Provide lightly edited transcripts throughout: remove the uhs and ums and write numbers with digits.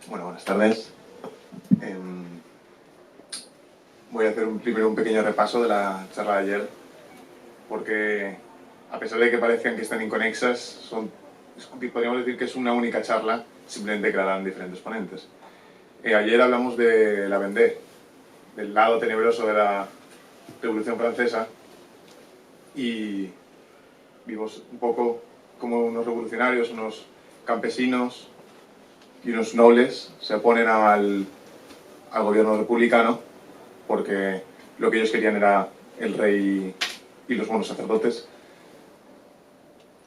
Bueno, buenas tardes. Voy a hacer primero un pequeño repaso de la charla de ayer, porque a pesar de que parezcan que están inconexas, podríamos decir que es una única charla, simplemente que la dan diferentes ponentes. Ayer hablamos de la Vendée, del lado tenebroso de la Revolución Francesa, y vimos un poco cómo unos revolucionarios, unos campesinos y unos nobles se oponen al gobierno republicano porque lo que ellos querían era el rey y los buenos sacerdotes.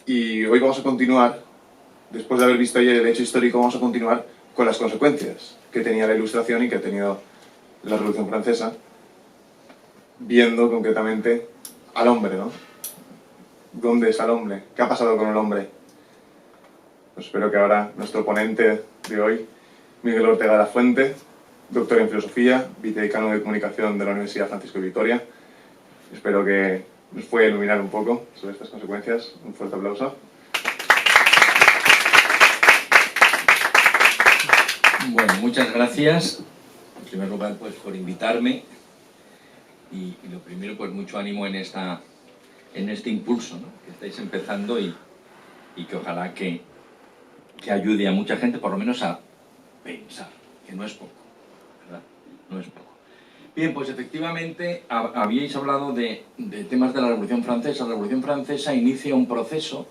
Y hoy vamos a continuar, después de haber visto ayer el hecho histórico, vamos a continuar con las consecuencias que tenía la Ilustración y que ha tenido la Revolución Francesa, viendo concretamente al hombre, ¿no? ¿Dónde está el hombre? ¿Qué ha pasado con el hombre? Pues espero que ahora nuestro ponente de hoy, Miguel Ortega de la Fuente, doctor en Filosofía, vicedecano de Comunicación de la Universidad Francisco de Vitoria. Espero que nos pueda iluminar un poco sobre estas consecuencias. Un fuerte aplauso. Bueno, muchas gracias. En primer lugar, pues por invitarme y lo primero, pues mucho ánimo en este impulso, ¿no?, que estáis empezando y que ojalá que ayude a mucha gente, por lo menos a pensar, que no es poco, ¿verdad? No es poco. Bien, pues efectivamente habíais hablado de temas de la Revolución Francesa. La Revolución Francesa inicia un proceso,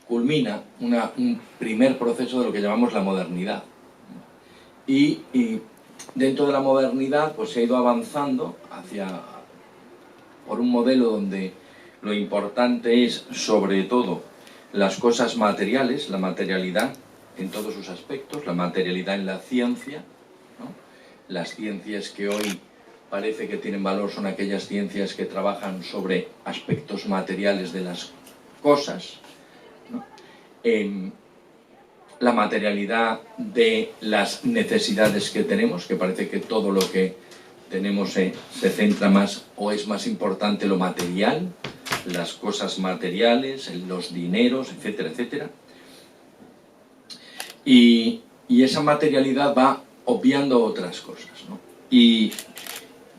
culmina un primer proceso de lo que llamamos la modernidad. Y dentro de la modernidad pues se ha ido avanzando por un modelo donde lo importante es sobre todo las cosas materiales, la materialidad en todos sus aspectos, la materialidad en la ciencia, ¿no? Las ciencias que hoy parece que tienen valor son aquellas ciencias que trabajan sobre aspectos materiales de las cosas, ¿no? La materialidad de las necesidades que tenemos, que parece que todo lo que tenemos se centra más o es más importante lo material, las cosas materiales, los dineros, etcétera, etcétera. Y esa materialidad va obviando otras cosas, ¿no? Y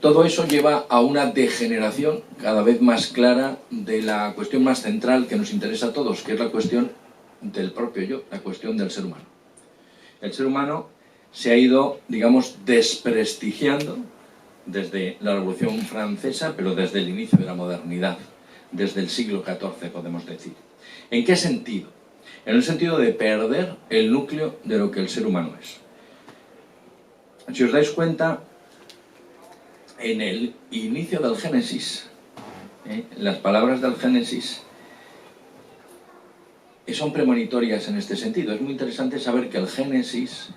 todo eso lleva a una degeneración cada vez más clara de la cuestión más central que nos interesa a todos, que es la cuestión del propio yo, la cuestión del ser humano. El ser humano se ha ido, digamos, desprestigiando desde la Revolución Francesa, pero desde el inicio de la modernidad, desde el siglo XIV, podemos decir. ¿En qué sentido? En el sentido de perder el núcleo de lo que el ser humano es. Si os dais cuenta, en el inicio del Génesis, las palabras del Génesis son premonitorias en este sentido. Es muy interesante saber que el Génesis,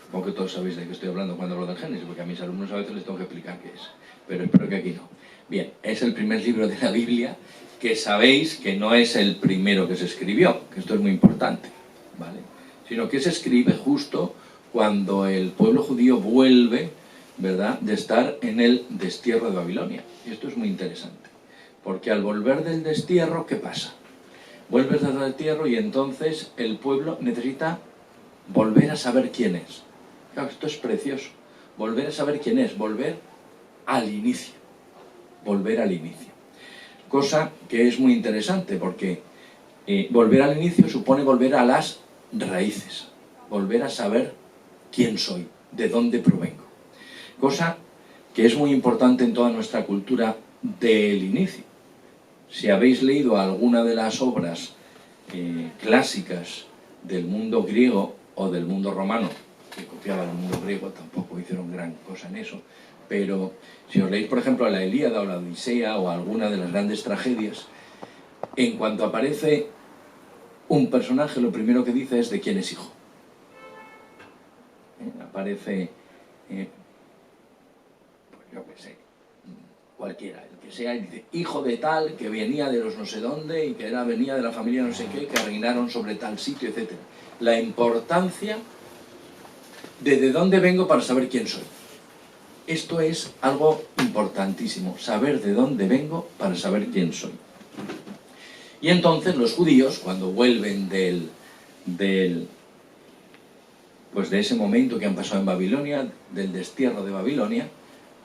supongo que todos sabéis de qué estoy hablando cuando hablo del Génesis, porque a mis alumnos a veces les tengo que explicar qué es, pero espero que aquí no. Bien, es el primer libro de la Biblia, que sabéis que no es el primero que se escribió, que esto es muy importante, ¿vale? Sino que se escribe justo cuando el pueblo judío vuelve, ¿verdad?, de estar en el destierro de Babilonia. Y esto es muy interesante, porque al volver del destierro, ¿qué pasa? Vuelves del destierro y entonces el pueblo necesita volver a saber quién es. Claro, esto es precioso. Volver a saber quién es, volver al inicio. Volver al inicio. Cosa que es muy interesante porque volver al inicio supone volver a las raíces. Volver a saber quién soy, de dónde provengo. Cosa que es muy importante en toda nuestra cultura del inicio. Si habéis leído alguna de las obras clásicas del mundo griego o del mundo romano, que copiaban el mundo griego, tampoco hicieron gran cosa en eso, pero si os leéis, por ejemplo, la Ilíada o la Odisea o alguna de las grandes tragedias, en cuanto aparece un personaje, lo primero que dice es de quién es hijo. Aparece, pues yo qué sé, cualquiera, el que sea, y dice, hijo de tal, que venía de los no sé dónde, y que venía de la familia no sé qué, que reinaron sobre tal sitio, etc. La importancia de dónde vengo para saber quién soy. Esto es algo importantísimo, saber de dónde vengo para saber quién soy. Y entonces los judíos, cuando vuelven del pues de ese momento que han pasado en Babilonia, del destierro de Babilonia,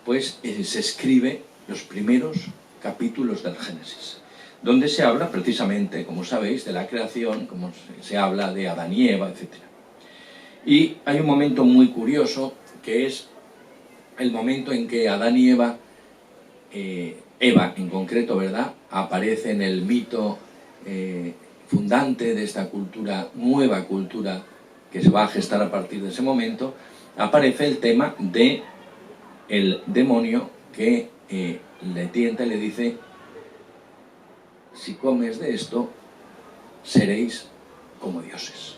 pues se escribe los primeros capítulos del Génesis, donde se habla precisamente, como sabéis, de la creación, como se habla de Adán y Eva, etc. Y hay un momento muy curioso, que es el momento en que Adán y Eva, Eva en concreto, ¿verdad?, aparece en el mito fundante de esta cultura, nueva cultura que se va a gestar a partir de ese momento, aparece el tema de el demonio que le tienta y le dice: si comes de esto, seréis como dioses.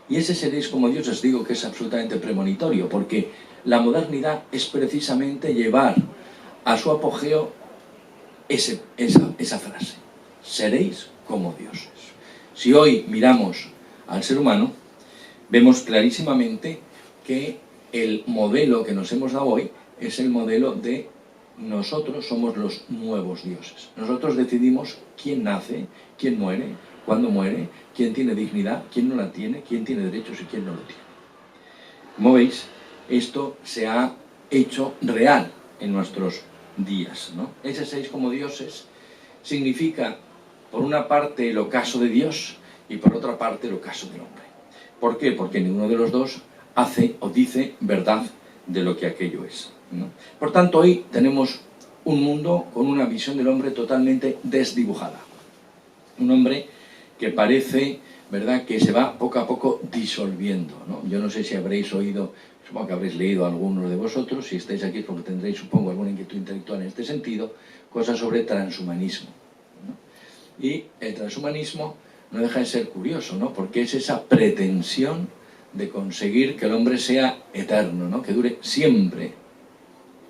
Y ese seréis como dioses, digo que es absolutamente premonitorio, porque la modernidad es precisamente llevar a su apogeo esa frase: seréis como dioses. Si hoy miramos al ser humano, vemos clarísimamente que el modelo que nos hemos dado hoy es el modelo de nosotros somos los nuevos dioses. Nosotros decidimos quién nace, quién muere, cuándo muere, quién tiene dignidad, quién no la tiene, quién tiene derechos y quién no lo tiene. Como veis, esto se ha hecho real en nuestros días, ¿no? Ese seis como dioses significa, por una parte, el ocaso de Dios y por otra parte, el ocaso del hombre. ¿Por qué? Porque ninguno de los dos hace o dice verdad de lo que aquello es, ¿no? Por tanto, hoy tenemos un mundo con una visión del hombre totalmente desdibujada. Un hombre que parece, ¿verdad?, que se va poco a poco disolviendo, ¿no? Yo no sé si habréis oído, supongo que habréis leído algunos de vosotros, si estáis aquí es porque tendréis, supongo, alguna inquietud intelectual en este sentido, cosas sobre transhumanismo, ¿no? Y el transhumanismo no deja de ser curioso, ¿no?, porque es esa pretensión de conseguir que el hombre sea eterno, ¿no?, que dure siempre,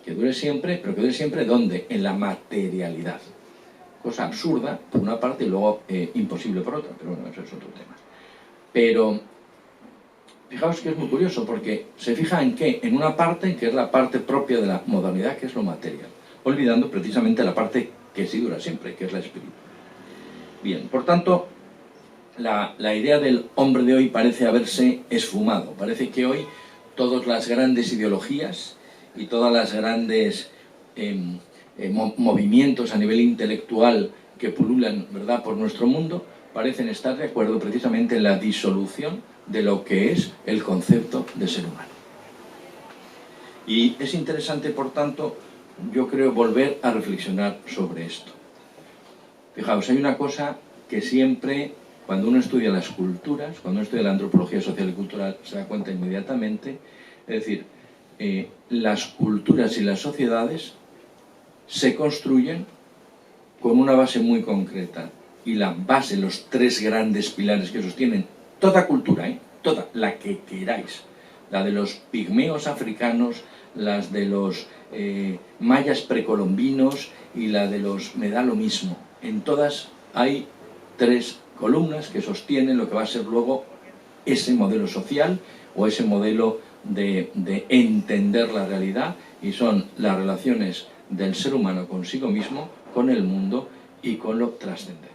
pero que dure siempre, ¿dónde? En la materialidad. Cosa absurda por una parte y luego imposible por otra, pero bueno, eso es otro tema. Pero fijaos que es muy curioso, porque se fija en qué, en una parte que es la parte propia de la modernidad, que es lo material, olvidando precisamente la parte que sí dura siempre, que es la espiritual. Bien, por tanto, la idea del hombre de hoy parece haberse esfumado. Parece que hoy todas las grandes ideologías y todas las grandes movimientos a nivel intelectual que pululan, ¿verdad?, por nuestro mundo, parecen estar de acuerdo precisamente en la disolución de lo que es el concepto de ser humano. Y es interesante, por tanto, yo creo, volver a reflexionar sobre esto. Fijaos, hay una cosa que siempre, cuando uno estudia las culturas, cuando uno estudia la antropología social y cultural, se da cuenta inmediatamente, es decir, las culturas y las sociedades se construyen con una base muy concreta. Y la base, los tres grandes pilares que sostienen toda cultura, toda, la que queráis, la de los pigmeos africanos, las de los mayas precolombinos y la de los... me da lo mismo. En todas hay tres columnas que sostienen lo que va a ser luego ese modelo social o ese modelo de entender la realidad, y son las relaciones del ser humano consigo mismo, con el mundo y con lo trascendente.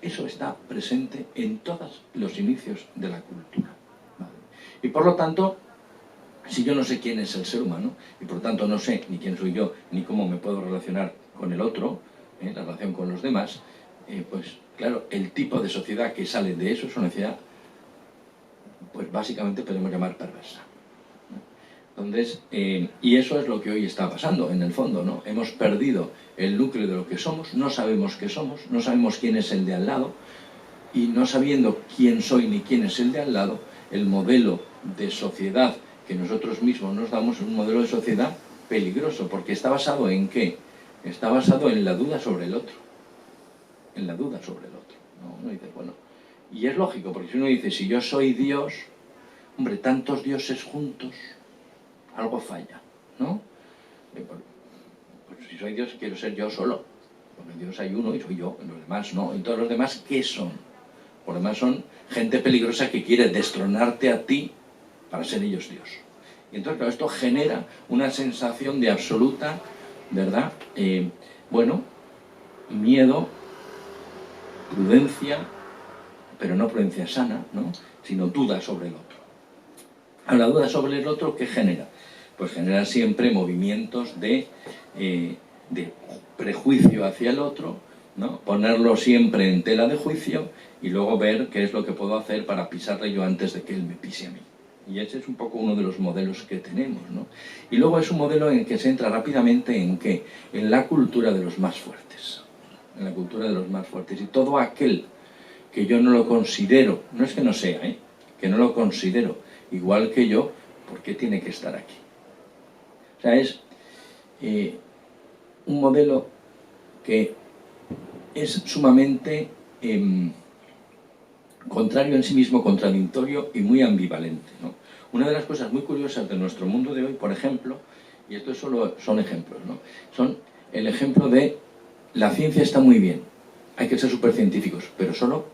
Eso está presente en todos los inicios de la cultura, ¿vale? Y por lo tanto, si yo no sé quién es el ser humano, y por tanto no sé ni quién soy yo, ni cómo me puedo relacionar con el otro, la relación con los demás, pues claro, el tipo de sociedad que sale de eso es una sociedad, pues básicamente podemos llamar perversa. Entonces, y eso es lo que hoy está pasando, en el fondo, ¿no? Hemos perdido el núcleo de lo que somos, no sabemos qué somos, no sabemos quién es el de al lado, y no sabiendo quién soy ni quién es el de al lado, el modelo de sociedad que nosotros mismos nos damos es un modelo de sociedad peligroso, porque está basado ¿en qué? Está basado en la duda sobre el otro. En la duda sobre el otro, ¿no? Uno dice, bueno, y es lógico, porque si uno dice, si yo soy Dios, hombre, tantos dioses juntos, algo falla, ¿no? Pues si soy Dios, quiero ser yo solo, porque en Dios hay uno y soy yo, en los demás no. ¿Y todos los demás qué son? Por lo demás son gente peligrosa que quiere destronarte a ti para ser ellos Dios. Y entonces, claro, esto genera una sensación de absoluta, ¿verdad? Bueno, miedo, prudencia, pero no prudencia sana, ¿no?, sino duda sobre el otro. La duda sobre el otro, ¿qué genera? Pues genera siempre movimientos de prejuicio hacia el otro, ¿no? Ponerlo siempre en tela de juicio y luego ver qué es lo que puedo hacer para pisarle yo antes de que él me pise a mí. Y ese es un poco uno de los modelos que tenemos, ¿no? Y luego es un modelo en el que se entra rápidamente en ¿qué? En la cultura de los más fuertes. En la cultura de los más fuertes. Y todo aquel que yo no lo considero, no es que no sea, que no lo considero igual que yo, ¿por qué tiene que estar aquí? O sea, es un modelo que es sumamente contrario en sí mismo, contradictorio y muy ambivalente, ¿no? Una de las cosas muy curiosas de nuestro mundo de hoy, por ejemplo, y esto solo son ejemplos, ¿no? Son el ejemplo de la ciencia está muy bien, hay que ser supercientíficos, pero solo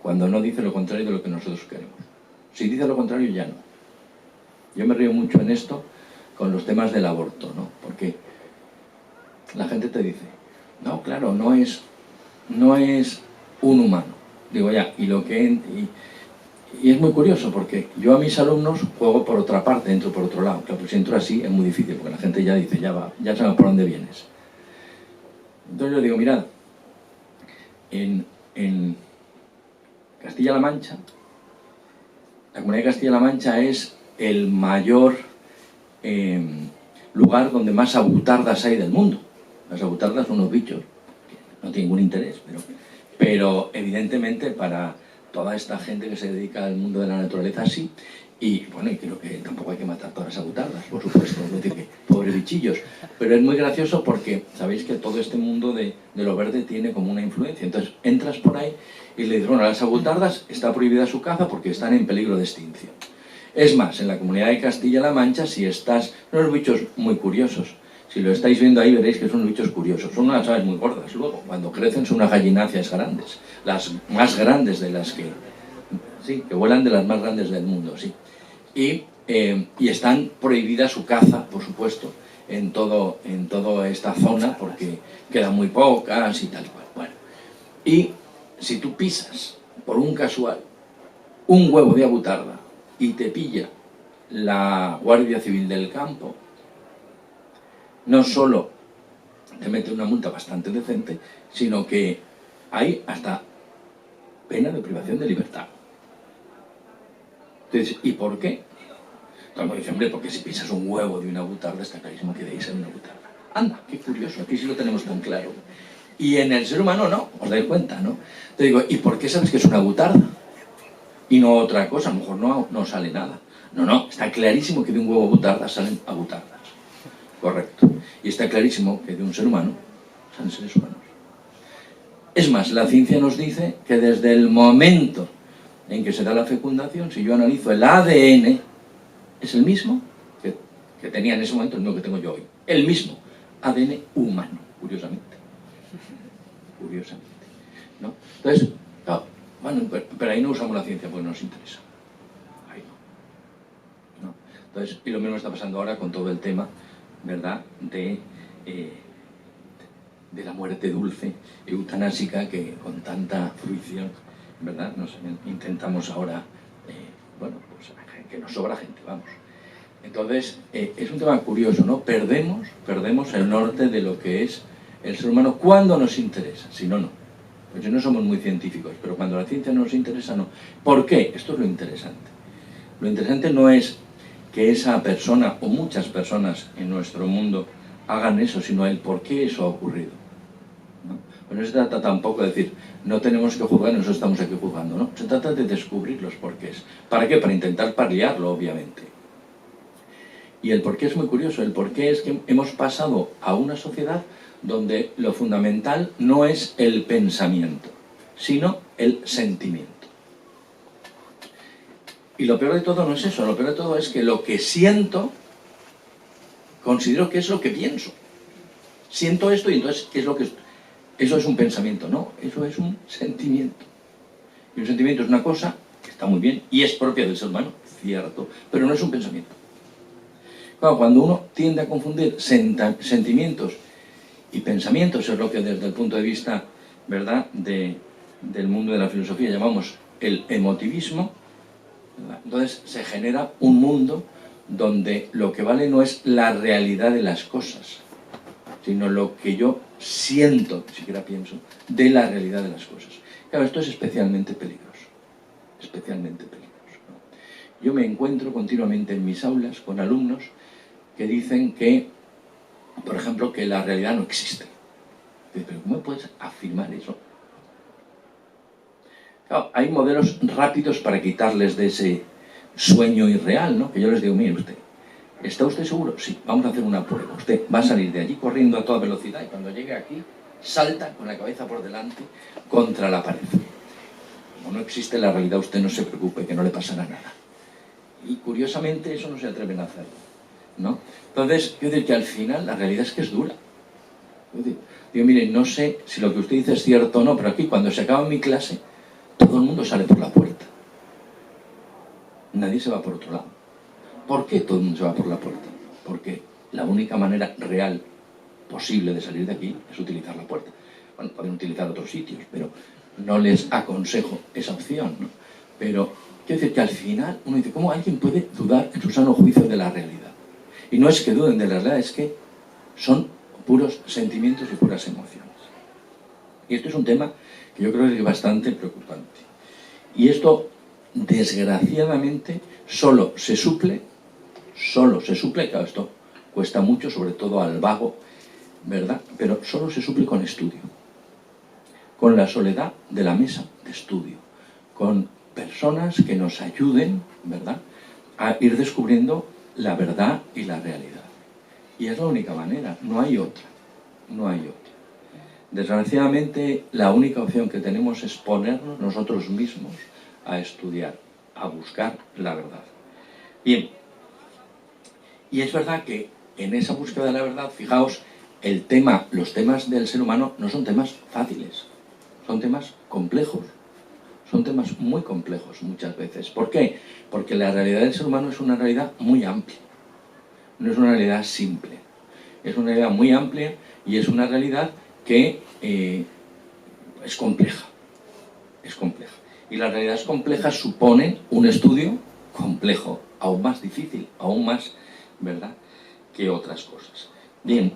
cuando no dice lo contrario de lo que nosotros queremos. Si dice lo contrario, ya no. Yo me río mucho en esto con los temas del aborto, ¿no? Porque la gente te dice, no, claro, no es un humano. Digo, ya, y es muy curioso porque yo a mis alumnos juego por otra parte, entro por otro lado. Claro, pues si entro así es muy difícil porque la gente ya dice, ya sabes por dónde vienes. Entonces yo digo, mirad, en Castilla-La Mancha, la Comunidad de Castilla-La Mancha es el mayor lugar donde más abutardas hay del mundo. Las abutardas son unos bichos que no tienen ningún interés, pero evidentemente para toda esta gente que se dedica al mundo de la naturaleza sí. Y bueno, y creo que tampoco hay que matar todas las abutardas, por supuesto, no decir que pobres bichillos. Pero es muy gracioso porque sabéis que todo este mundo de lo verde tiene como una influencia. Entonces entras por ahí y le dices, bueno, a las abutardas está prohibida su caza porque están en peligro de extinción. Es más, en la Comunidad de Castilla-La Mancha, si estás... Unos bichos muy curiosos. Si lo estáis viendo ahí veréis que son bichos curiosos. Son unas aves muy gordas luego. Cuando crecen son unas gallináceas grandes. Las más grandes de las que... Sí, que vuelan de las más grandes del mundo, sí. Y están prohibida su caza, por supuesto, en toda esta zona porque quedan muy pocas y tal cual. Bueno, y si tú pisas por un casual un huevo de abutarda y te pilla la Guardia Civil del campo, no solo te mete una multa bastante decente, sino que hay hasta pena de privación de libertad. Entonces, ¿y por qué? Como dice, hombre, porque si pisas un huevo de una abutarda está clarísimo que de ahí sale una abutarda. Anda, qué curioso, aquí sí lo tenemos tan claro. Y en el ser humano no, os dais cuenta, ¿no? Te digo, ¿y por qué sabes que es una abutarda? Y no otra cosa, a lo mejor no sale nada. No, está clarísimo que de un huevo abutarda salen abutardas. Correcto. Y está clarísimo que de un ser humano salen seres humanos. Es más, la ciencia nos dice que desde el momento en que se da la fecundación, si yo analizo el ADN, es el mismo que tenía en ese momento, el mismo que tengo yo hoy. El mismo ADN humano, curiosamente. Curiosamente, ¿no? Entonces, claro, bueno, pero ahí no usamos la ciencia porque no nos interesa. Ahí no. Entonces, y lo mismo está pasando ahora con todo el tema, ¿verdad?, de la muerte dulce, eutanásica, que con tanta fruición, ¿verdad?, intentamos ahora, bueno, pues que nos sobra gente, vamos. Entonces, es un tema curioso, ¿no? Perdemos el norte de lo que es el ser humano cuando nos interesa, si no, no. Pues no somos muy científicos, pero cuando la ciencia no nos interesa, no. ¿Por qué? Esto es lo interesante. Lo interesante no es que esa persona o muchas personas en nuestro mundo hagan eso, sino el por qué eso ha ocurrido, ¿no? Pues no se trata tampoco de decir, no tenemos que juzgar, nosotros estamos aquí juzgando, ¿no? Se trata de descubrir los porqués. ¿Para qué? Para intentar paliarlo, obviamente. Y el porqué es muy curioso. El porqué es que hemos pasado a una sociedad donde lo fundamental no es el pensamiento, sino el sentimiento. Y lo peor de todo no es eso, lo peor de todo es que lo que siento, considero que es lo que pienso. Siento esto y entonces, ¿qué es lo que es? Eso es un pensamiento, no, eso es un sentimiento. Y un sentimiento es una cosa que está muy bien y es propia del ser humano, cierto, pero no es un pensamiento. Claro, cuando uno tiende a confundir sentimientos y pensamientos, es lo que desde el punto de vista, ¿verdad?, del mundo de la filosofía llamamos el emotivismo, ¿verdad? Entonces se genera un mundo donde lo que vale no es la realidad de las cosas, sino lo que yo siento, ni siquiera pienso, de la realidad de las cosas. Claro, esto es especialmente peligroso, especialmente peligroso, ¿no? Yo me encuentro continuamente en mis aulas con alumnos que dicen que, por ejemplo, que la realidad no existe. Pero ¿cómo puedes afirmar eso? Claro, hay modelos rápidos para quitarles de ese sueño irreal, ¿no? Que yo les digo, mire usted, ¿está usted seguro? Sí, vamos a hacer una prueba. Usted va a salir de allí corriendo a toda velocidad y cuando llegue aquí, salta con la cabeza por delante contra la pared. Como no existe la realidad, usted no se preocupe, que no le pasará nada. Y curiosamente eso no se atreven a hacerlo, ¿no? Entonces, quiero decir que al final la realidad es que es dura. Digo, mire, no sé si lo que usted dice es cierto o no, pero aquí cuando se acaba mi clase, todo el mundo sale por la puerta. Nadie se va por otro lado. ¿Por qué todo el mundo se va por la puerta? Porque la única manera real posible de salir de aquí es utilizar la puerta. Bueno, pueden utilizar otros sitios, pero no les aconsejo esa opción, ¿no? Pero quiero decir que al final uno dice, ¿cómo alguien puede dudar en su sano juicio de la realidad? Y no es que duden de la realidad, es que son puros sentimientos y puras emociones. Y esto es un tema que yo creo que es bastante preocupante. Y esto, desgraciadamente, solo se suple, claro, esto cuesta mucho, sobre todo al vago, ¿verdad? Pero solo se suple con estudio, con la soledad de la mesa de estudio, con personas que nos ayuden, ¿verdad?, a ir descubriendo la verdad y la realidad. Y es la única manera, no hay otra, no hay otra. Desgraciadamente, la única opción que tenemos es ponernos nosotros mismos a estudiar, a buscar la verdad. Bien, y es verdad que en esa búsqueda de la verdad, fijaos, los temas del ser humano no son temas fáciles, son temas complejos, son temas muy complejos muchas veces. ¿Por qué? Porque la realidad del ser humano es una realidad muy amplia, no es una realidad simple, es una realidad muy amplia y es una realidad que es compleja, es compleja. Y las realidades complejas suponen un estudio complejo, aún más difícil, aún más, ¿verdad?, que otras cosas. Bien,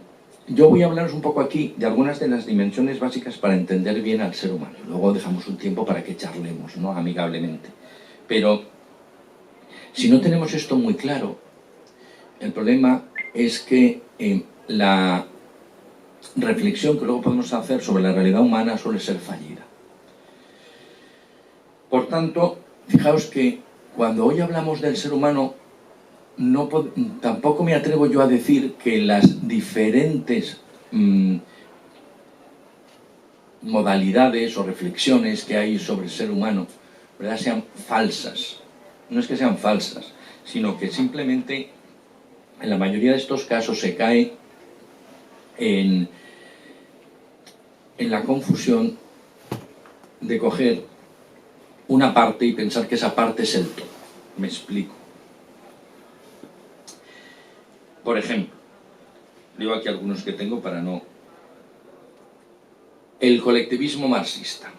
yo voy a hablaros un poco aquí de algunas de las dimensiones básicas para entender bien al ser humano. Luego dejamos un tiempo para que charlemos, ¿no?, amigablemente. Pero si no tenemos esto muy claro, el problema es que la reflexión que luego podemos hacer sobre la realidad humana suele ser fallida. Por tanto, fijaos que cuando hoy hablamos del ser humano, tampoco me atrevo yo a decir que las diferentes modalidades o reflexiones que hay sobre el ser humano, ¿verdad?, sean falsas. No es que sean falsas, sino que simplemente en la mayoría de estos casos se cae en la confusión de coger una parte y pensar que esa parte es el todo. Me explico. Por ejemplo, digo aquí algunos que tengo para no... El colectivismo marxista.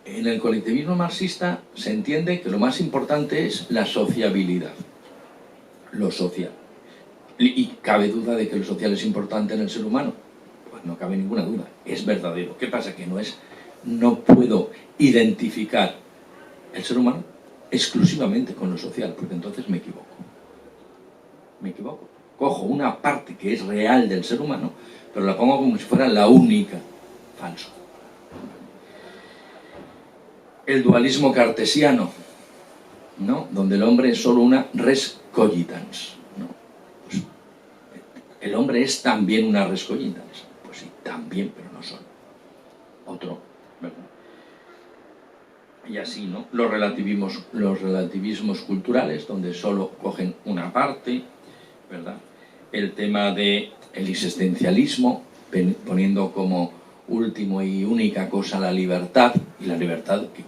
En el colectivismo marxista se entiende que lo más importante es la sociabilidad, lo social. ¿Y cabe duda de que lo social es importante en el ser humano? Pues no cabe ninguna duda, es verdadero. ¿Qué pasa? Que no puedo identificar el ser humano exclusivamente con lo social, porque entonces me equivoco. Me equivoco. Cojo una parte que es real del ser humano, pero la pongo como si fuera la única. Falso. El dualismo cartesiano, ¿no?, donde el hombre es solo una res cogitans, ¿no? Pues, el hombre es también una res cogitans. Pues sí, también, pero no solo. Otro, ¿verdad? Y así, ¿no? Los relativismos culturales, donde solo cogen una parte, ¿verdad? El tema del existencialismo, poniendo como último y única cosa la libertad, y la libertad, que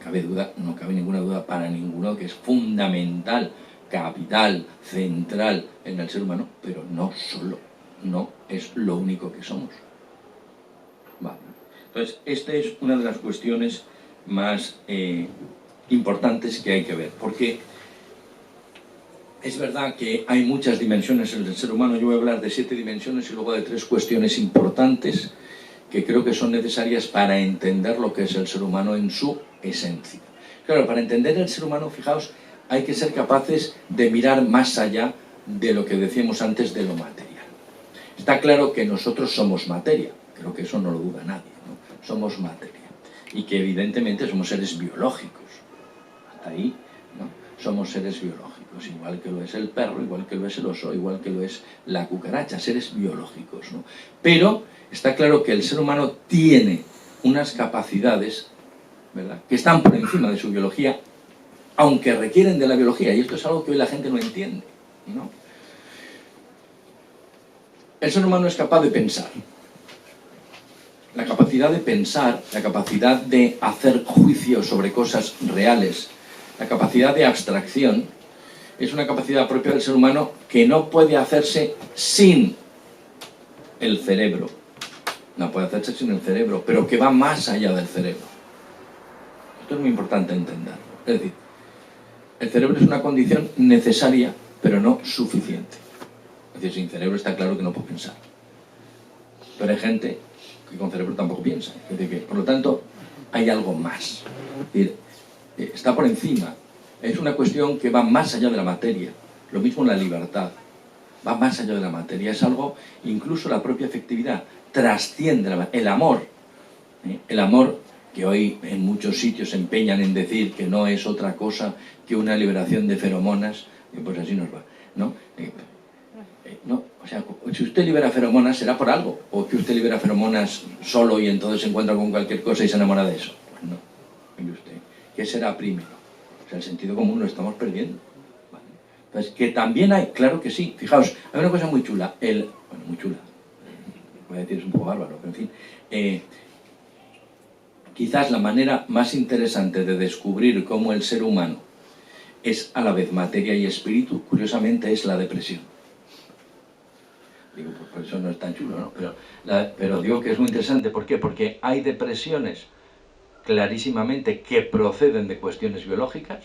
no cabe ninguna duda para ninguno, que es fundamental, capital, central en el ser humano, pero no solo, no es lo único que somos. Vale. Entonces, esta es una de las cuestiones más importantes que hay que ver, porque Es verdad que hay muchas dimensiones en el ser humano. Yo voy a hablar de 7 dimensiones y luego de 3 cuestiones importantes que creo que son necesarias para entender lo que es el ser humano en su esencia. Claro, para entender el ser humano, fijaos, hay que ser capaces de mirar más allá de lo que decíamos antes de lo material. Está claro que nosotros somos materia, creo que eso no lo duda nadie, ¿no? Somos materia. Y que evidentemente somos seres biológicos. Hasta ahí, ¿no? Somos seres biológicos, igual que lo es el perro, igual que lo es el oso, igual que lo es la cucaracha, seres biológicos, ¿no? Pero está claro que el ser humano tiene unas capacidades, ¿verdad?, que están por encima de su biología, aunque requieren de la biología, y esto es algo que hoy la gente no entiende, ¿no? El ser humano es capaz de pensar. La capacidad de pensar, la capacidad de hacer juicios sobre cosas reales, la capacidad de abstracción, es una capacidad propia del ser humano que no puede hacerse sin el cerebro. No puede hacerse sin el cerebro, pero que va más allá del cerebro. Esto es muy importante entenderlo. Es decir, el cerebro es una condición necesaria, pero no suficiente. Es decir, sin cerebro está claro que no puedo pensar. Pero hay gente que con cerebro tampoco piensa. Es decir, que, por lo tanto, hay algo más. Es decir, está por encima. Es una cuestión que va más allá de la materia. Lo mismo la libertad. Va más allá de la materia. Es algo, incluso la propia efectividad, trasciende el amor. El amor, que hoy en muchos sitios se empeñan en decir que no es otra cosa que una liberación de feromonas, pues así nos va, ¿no? No, o sea, si usted libera feromonas será por algo, o que usted libera feromonas solo y entonces se encuentra con cualquier cosa y se enamora de eso. Pues no, mire usted, ¿qué será primero? O sea, el sentido común lo estamos perdiendo. ¿Vale? Entonces, que también hay, claro que sí, fijaos, hay una cosa muy chula, bueno, muy chula, voy a decir es un poco bárbaro, pero en fin, quizás la manera más interesante de descubrir cómo el ser humano es a la vez materia y espíritu, curiosamente, es la depresión. Digo, pues por eso no es tan chulo, ¿no? Pero digo que es muy interesante. ¿Por qué? Porque hay depresiones clarísimamente que proceden de cuestiones biológicas,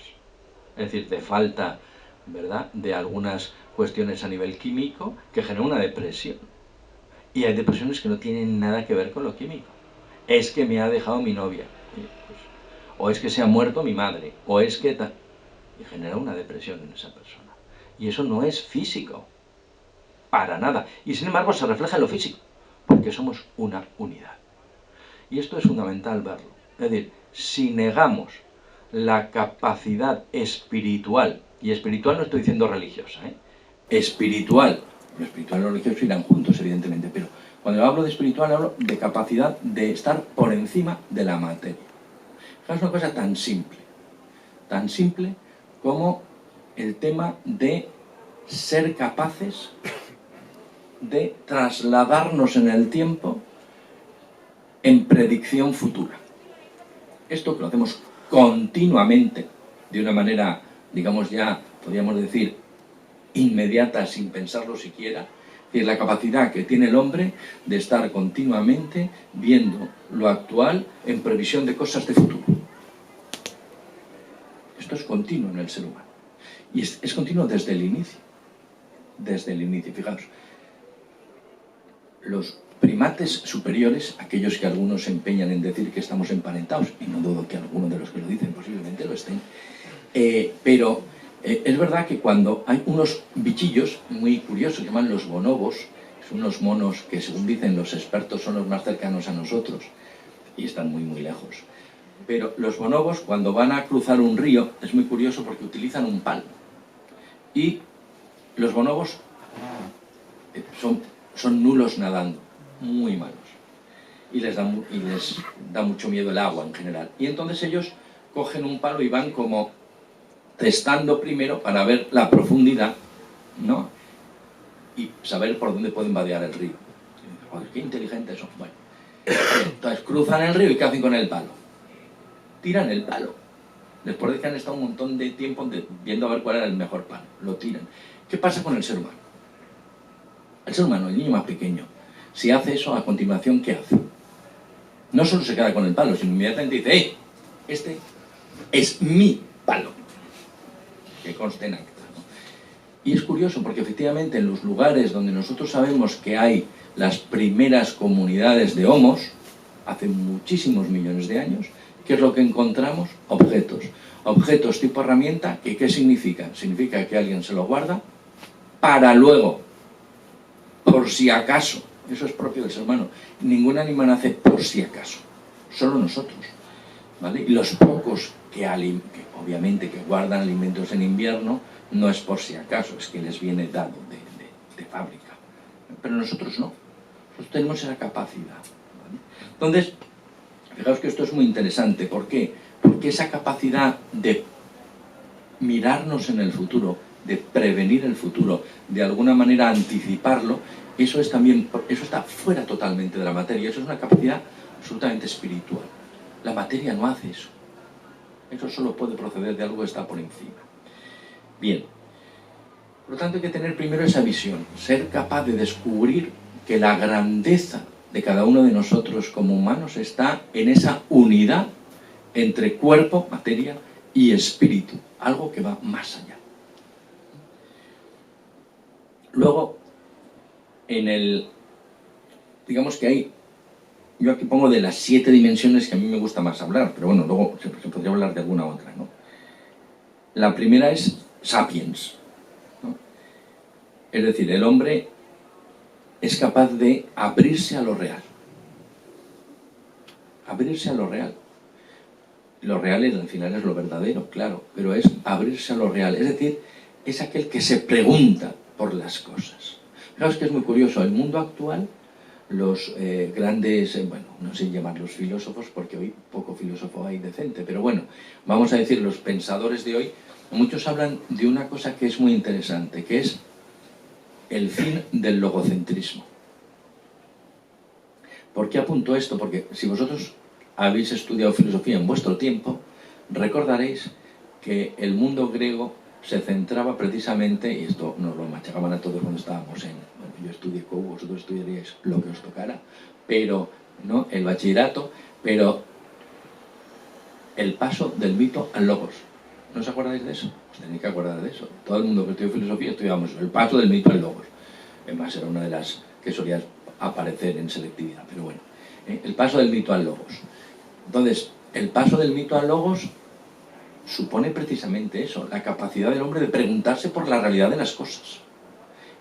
es decir, de falta, ¿verdad?, de algunas cuestiones a nivel químico que generan una depresión. Y hay depresiones que no tienen nada que ver con lo químico. Es que me ha dejado mi novia, pues, o es que se ha muerto mi madre, o es que... Y genera una depresión en esa persona. Y eso no es físico. Para nada. Y sin embargo se refleja en lo físico, porque somos una unidad. Y esto es fundamental verlo. Es decir, si negamos la capacidad espiritual, y espiritual no estoy diciendo religiosa, espiritual, lo espiritual y lo religioso irán juntos, evidentemente, pero cuando hablo de espiritual hablo de capacidad de estar por encima de la materia. Es una cosa tan simple como el tema de ser capaces de trasladarnos en el tiempo en predicción futura. Esto que lo hacemos continuamente, de una manera, digamos ya, podríamos decir, inmediata, sin pensarlo siquiera, es la capacidad que tiene el hombre de estar continuamente viendo lo actual en previsión de cosas de futuro. Esto es continuo en el ser humano. Y es continuo desde el inicio. Desde el inicio, fijaos. Los primates superiores, aquellos que algunos se empeñan en decir que estamos emparentados, y no dudo que algunos de los que lo dicen posiblemente lo estén, pero es verdad que cuando hay unos bichillos muy curiosos que llaman los bonobos, son unos monos que según dicen los expertos son los más cercanos a nosotros y están muy muy lejos, pero los bonobos cuando van a cruzar un río es muy curioso porque utilizan un palo y los bonobos son nulos nadando, muy malos, y les da mucho miedo el agua en general, y entonces ellos cogen un palo y van como testando primero para ver la profundidad, ¿no?, y saber por dónde pueden vadear el río. Joder, qué inteligentes son. Bueno, entonces cruzan el río y ¿qué hacen con el palo? Tiran el palo. Después de que han estado un montón de tiempo viendo a ver cuál era el mejor palo, lo tiran. ¿Qué pasa con el ser humano? El ser humano, el niño más pequeño, si hace eso, a continuación, ¿qué hace? No solo se queda con el palo, sino inmediatamente dice, ¡hey! Este es mi palo. Que conste en acta, ¿no? Y es curioso porque efectivamente en los lugares donde nosotros sabemos que hay las primeras comunidades de homos, hace muchísimos millones de años, ¿qué es lo que encontramos? Objetos. Objetos tipo herramienta, que ¿qué significa? Significa que alguien se lo guarda para luego, por si acaso. Eso es propio del ser humano. Ningún animal nace por si acaso, solo nosotros, ¿vale? Y los pocos que obviamente que guardan alimentos en invierno, no es por si acaso, es que les viene dado de fábrica. Pero nosotros no, nosotros tenemos esa capacidad, ¿vale? Entonces, fijaos que esto es muy interesante. ¿Por qué? Porque esa capacidad de mirarnos en el futuro, de prevenir el futuro, de alguna manera anticiparlo, eso está fuera totalmente de la materia. Eso es una capacidad absolutamente espiritual. La materia no hace eso. Eso solo puede proceder de algo que está por encima. Bien. Por lo tanto, hay que tener primero esa visión, ser capaz de descubrir que la grandeza de cada uno de nosotros como humanos está en esa unidad entre cuerpo, materia y espíritu, algo que va más allá. Luego, digamos que hay, yo aquí pongo de las 7 dimensiones que a mí me gusta más hablar, pero bueno, luego se podría hablar de alguna otra, ¿no? La primera es sapiens, ¿no? Es decir, el hombre es capaz de abrirse a lo real. Abrirse a lo real. Lo real al final es lo verdadero, claro, pero es abrirse a lo real. Es decir, es aquel que se pregunta por las cosas. Fijaos que es muy curioso. El mundo actual, los grandes, bueno, no sé llamarlos filósofos, porque hoy poco filósofo hay decente, pero bueno, vamos a decir los pensadores de hoy, muchos hablan de una cosa que es muy interesante, que es el fin del logocentrismo. ¿Por qué apunto esto? Porque si vosotros habéis estudiado filosofía en vuestro tiempo, recordaréis que el mundo griego se centraba precisamente, y esto nos lo machacaban a todos cuando estábamos bueno, yo estudié COU, vosotros estudiaríais lo que os tocara, pero, ¿no?, el bachillerato, pero el paso del mito al logos. ¿No os acordáis de eso? Os tenéis que acordar de eso. Todo el mundo que estudió filosofía estudiamos el paso del mito al logos. Además era una de las que solía aparecer en selectividad, pero bueno, el paso del mito al logos. Entonces, el paso del mito al logos supone precisamente eso, la capacidad del hombre de preguntarse por la realidad de las cosas.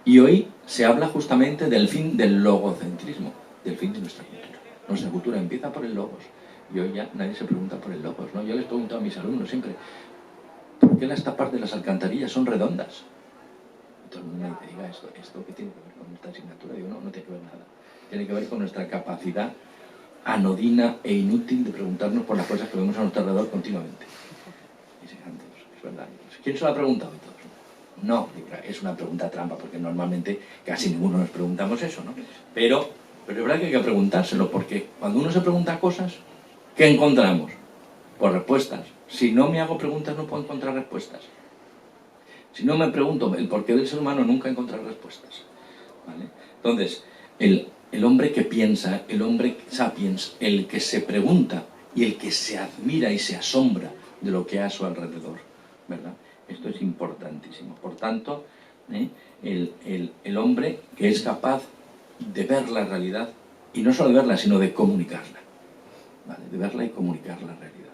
Y hoy se habla justamente del fin del logocentrismo, del fin de nuestra cultura. Nuestra cultura empieza por el logos, y hoy ya nadie se pregunta por el logos, ¿no? Yo les pregunto a mis alumnos siempre, ¿por qué las tapas de las alcantarillas son redondas? Y todo el mundo me dice, ¿esto qué tiene que ver con esta asignatura? Digo, no tiene que ver nada. Tiene que ver con nuestra capacidad anodina e inútil de preguntarnos por las cosas que vemos a nuestro alrededor continuamente. Y sí, es verdad. ¿Quién se lo ha preguntado? No, es una pregunta trampa, porque normalmente casi ninguno nos preguntamos eso, ¿no? Pero es verdad que hay que preguntárselo, porque cuando uno se pregunta cosas, ¿qué encontramos? Pues respuestas. Si no me hago preguntas, no puedo encontrar respuestas. Si no me pregunto el porqué del ser humano, nunca encontraré respuestas, ¿vale? Entonces, el hombre que piensa, el hombre sapiens, el que se pregunta y el que se admira y se asombra de lo que hay a su alrededor, ¿verdad? Esto es importantísimo. Por tanto, el hombre que es capaz de ver la realidad, y no solo de verla, sino de comunicarla, ¿vale? De verla y comunicar la realidad.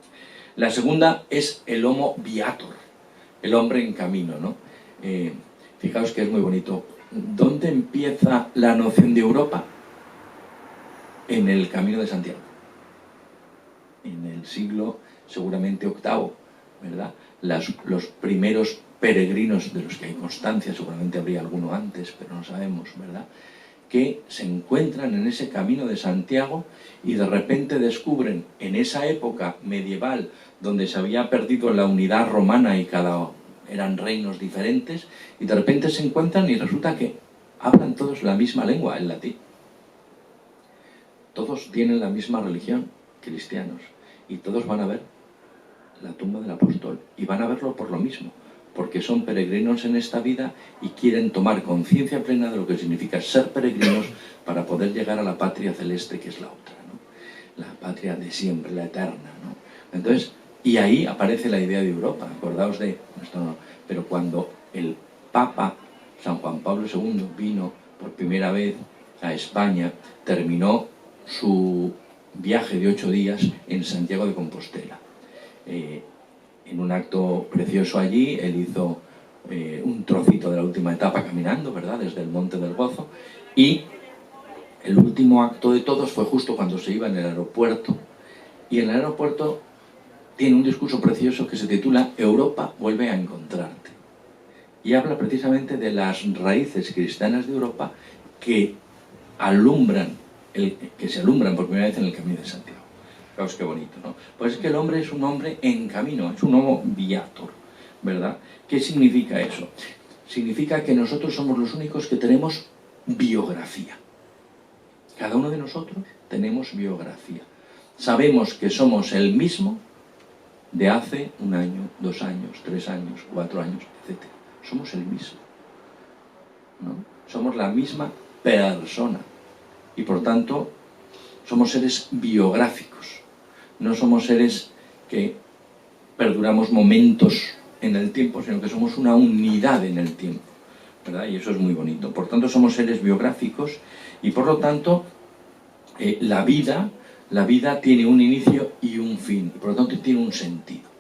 La segunda es el homo viator, el hombre en camino, ¿no? Fijaos que es muy bonito. ¿Dónde empieza la noción de Europa? En el Camino de Santiago. En el siglo, seguramente, VIII, ¿verdad? Los primeros peregrinos de los que hay constancia, seguramente habría alguno antes, pero no sabemos, ¿verdad?, que se encuentran en ese Camino de Santiago y de repente descubren en esa época medieval donde se había perdido la unidad romana y eran reinos diferentes, y de repente se encuentran y resulta que hablan todos la misma lengua, el latín. Todos tienen la misma religión, cristianos, y todos van a ver la tumba del apóstol, y van a verlo por lo mismo, porque son peregrinos en esta vida y quieren tomar conciencia plena de lo que significa ser peregrinos para poder llegar a la patria celeste, que es la otra, ¿no? La patria de siempre, la eterna, ¿no? Entonces, y ahí aparece la idea de Europa. Acordaos de esto, ¿no? Pero cuando Papa San Juan Pablo II vino por primera vez a España, terminó su viaje de 8 días en Santiago de Compostela. En un acto precioso allí, él hizo un trocito de la última etapa caminando, ¿verdad?, desde el Monte del Gozo, y el último acto de todos fue justo cuando se iba en el aeropuerto, y en el aeropuerto tiene un discurso precioso que se titula Europa vuelve a encontrarte, y habla precisamente de las raíces cristianas de Europa que se alumbran por primera vez en el Camino de Santiago. Fijaos qué bonito, ¿no? Pues es que el hombre es un hombre en camino, es un homo viator, ¿verdad? ¿Qué significa eso? Significa que nosotros somos los únicos que tenemos biografía. Cada uno de nosotros tenemos biografía. Sabemos que somos el mismo de hace 1 año, 2 años, 3 años, 4 años, etc. Somos el mismo, ¿no? Somos la misma persona y por tanto somos seres biográficos. No somos seres que perduramos momentos en el tiempo, sino que somos una unidad en el tiempo, ¿verdad? Y eso es muy bonito. Por tanto, somos seres biográficos y por lo tanto la vida tiene un inicio y un fin, y por lo tanto tiene un sentido.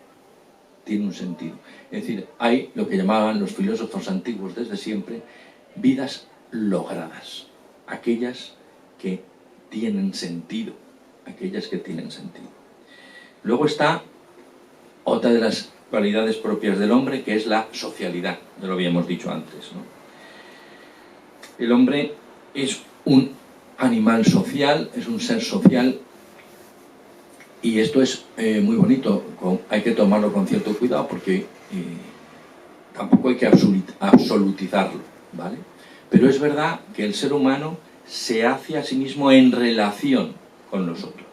Tiene un sentido. Es decir, hay lo que llamaban los filósofos antiguos desde siempre vidas logradas, aquellas que tienen sentido, aquellas que tienen sentido. Luego está otra de las cualidades propias del hombre, que es la socialidad, ya lo habíamos dicho antes, ¿no? El hombre es un animal social, es un ser social, y esto es muy bonito, hay que tomarlo con cierto cuidado porque tampoco hay que absolutizarlo, ¿vale? Pero es verdad que el ser humano se hace a sí mismo en relación con los otros.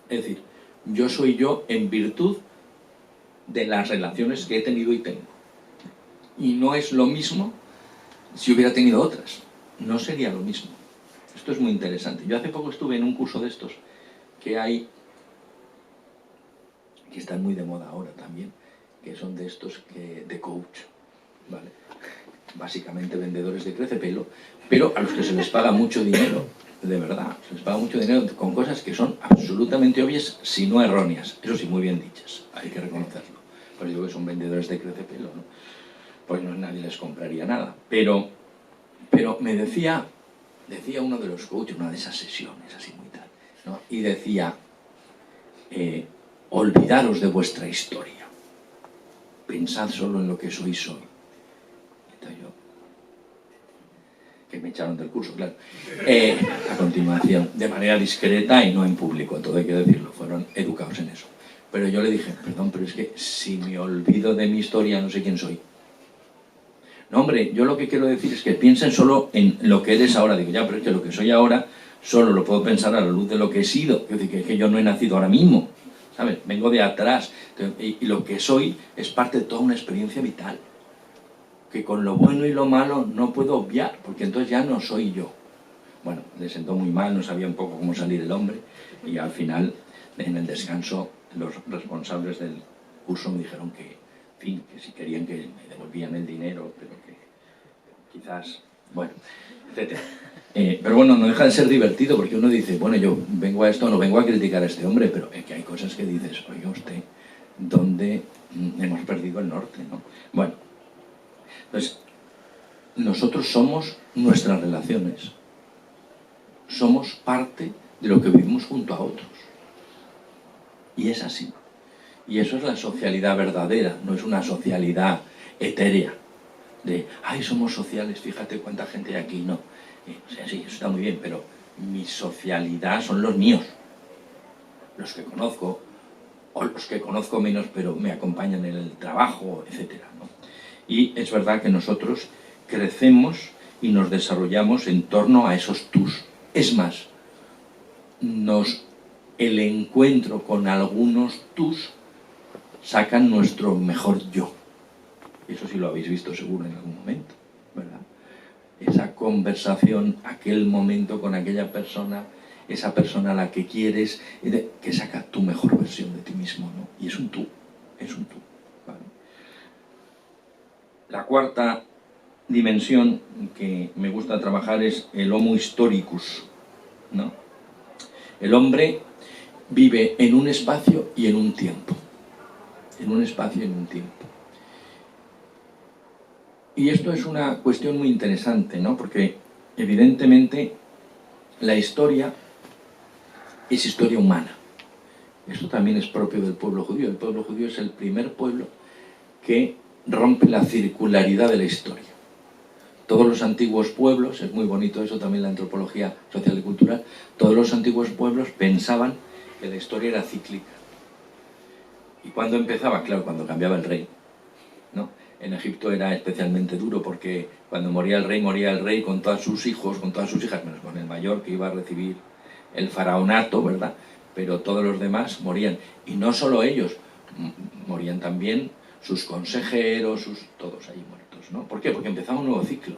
Es decir, yo soy yo en virtud de las relaciones que he tenido y tengo. Y no es lo mismo si hubiera tenido otras. No sería lo mismo. Esto es muy interesante. Yo hace poco estuve en un curso de estos que hay, que están muy de moda ahora también, que son de estos de coach, ¿vale? Básicamente vendedores de crecepelo, pero a los que se les paga mucho dinero, de verdad, se les paga mucho dinero con cosas que son absolutamente obvias, si no erróneas, eso sí, muy bien dichas, hay que reconocerlo. Pues digo que son vendedores de crecepelo, ¿no? Pues no, nadie les compraría nada. Pero me decía uno de los coaches, una de esas sesiones así muy tal, ¿no? Y decía, olvidaros de vuestra historia, pensad solo en lo que sois hoy. Entonces yo, que me echaron del curso, claro. A continuación, de manera discreta y no en público, todo hay que decirlo, fueron educados en eso. Pero yo le dije, perdón, pero es que si me olvido de mi historia no sé quién soy. No, hombre, yo lo que quiero decir es que piensen solo en lo que eres ahora. Digo, ya, pero es que lo que soy ahora solo lo puedo pensar a la luz de lo que he sido. Es decir, que yo no he nacido ahora mismo, ¿sabes? Vengo de atrás. Y lo que soy es parte de toda una experiencia vital, que con lo bueno y lo malo no puedo obviar, porque entonces ya no soy yo. Bueno, le sentó muy mal, no sabía un poco cómo salir el hombre, y al final, en el descanso, los responsables del curso me dijeron que, en fin, que si querían que me devolvían el dinero, pero que quizás, bueno, etc. Pero bueno, no deja de ser divertido, porque uno dice, bueno, yo vengo a esto, no vengo a criticar a este hombre, pero es que hay cosas que dices, oiga usted, ¿dónde hemos perdido el norte, no? Bueno, pues nosotros somos nuestras relaciones, somos parte de lo que vivimos junto a otros, y es así. Y eso es la socialidad verdadera, no es una socialidad etérea, de, ay, somos sociales, fíjate cuánta gente hay aquí, no. O sea, sí, eso está muy bien, pero mi socialidad son los míos, los que conozco, o los que conozco menos, pero me acompañan en el trabajo, etcétera, ¿no? Y es verdad que nosotros crecemos y nos desarrollamos en torno a esos tus. Es más, el encuentro con algunos tus sacan nuestro mejor yo. Eso sí lo habéis visto seguro en algún momento, ¿verdad? Esa conversación, aquel momento con aquella persona, esa persona a la que quieres, que saca tu mejor versión de ti mismo, ¿no? Y es un tú, ¿vale? La cuarta dimensión que me gusta trabajar es el Homo historicus, ¿no? El hombre vive en un espacio y en un tiempo. En un espacio y en un tiempo. Y esto es una cuestión muy interesante, ¿no? Porque evidentemente la historia es historia humana. Esto también es propio del pueblo judío. El pueblo judío es el primer pueblo que rompe la circularidad de la historia. Todos los antiguos pueblos, es muy bonito eso también la antropología social y cultural, todos los antiguos pueblos pensaban que la historia era cíclica. ¿Y cuándo empezaba? Claro, cuando cambiaba el rey, ¿no? En Egipto era especialmente duro porque cuando moría el rey con todos sus hijos, con todas sus hijas, menos con el mayor que iba a recibir el faraonato, ¿verdad? Pero todos los demás morían. Y no solo ellos, morían también sus consejeros, todos ahí muertos, ¿no? ¿Por qué? Porque empezaba un nuevo ciclo.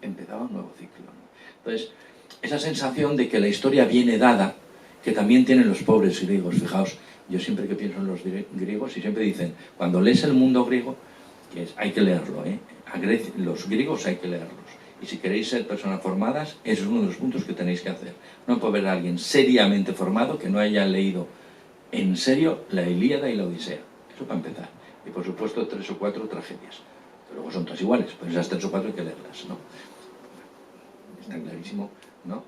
Empezaba un nuevo ciclo, ¿no? Entonces, esa sensación de que la historia viene dada, que también tienen los pobres griegos, fijaos, yo siempre que pienso en los griegos y siempre dicen, cuando lees el mundo griego, hay que leerlo, ¿eh? Los griegos hay que leerlos. Y si queréis ser personas formadas, eso es uno de los puntos que tenéis que hacer. No puede haber alguien seriamente formado que no haya leído en serio la Ilíada y la Odisea. Eso para empezar. Y por supuesto 3 o 4 tragedias. Que luego son todas iguales, pero esas 3 o 4 hay que leerlas, ¿no? Está clarísimo, ¿no?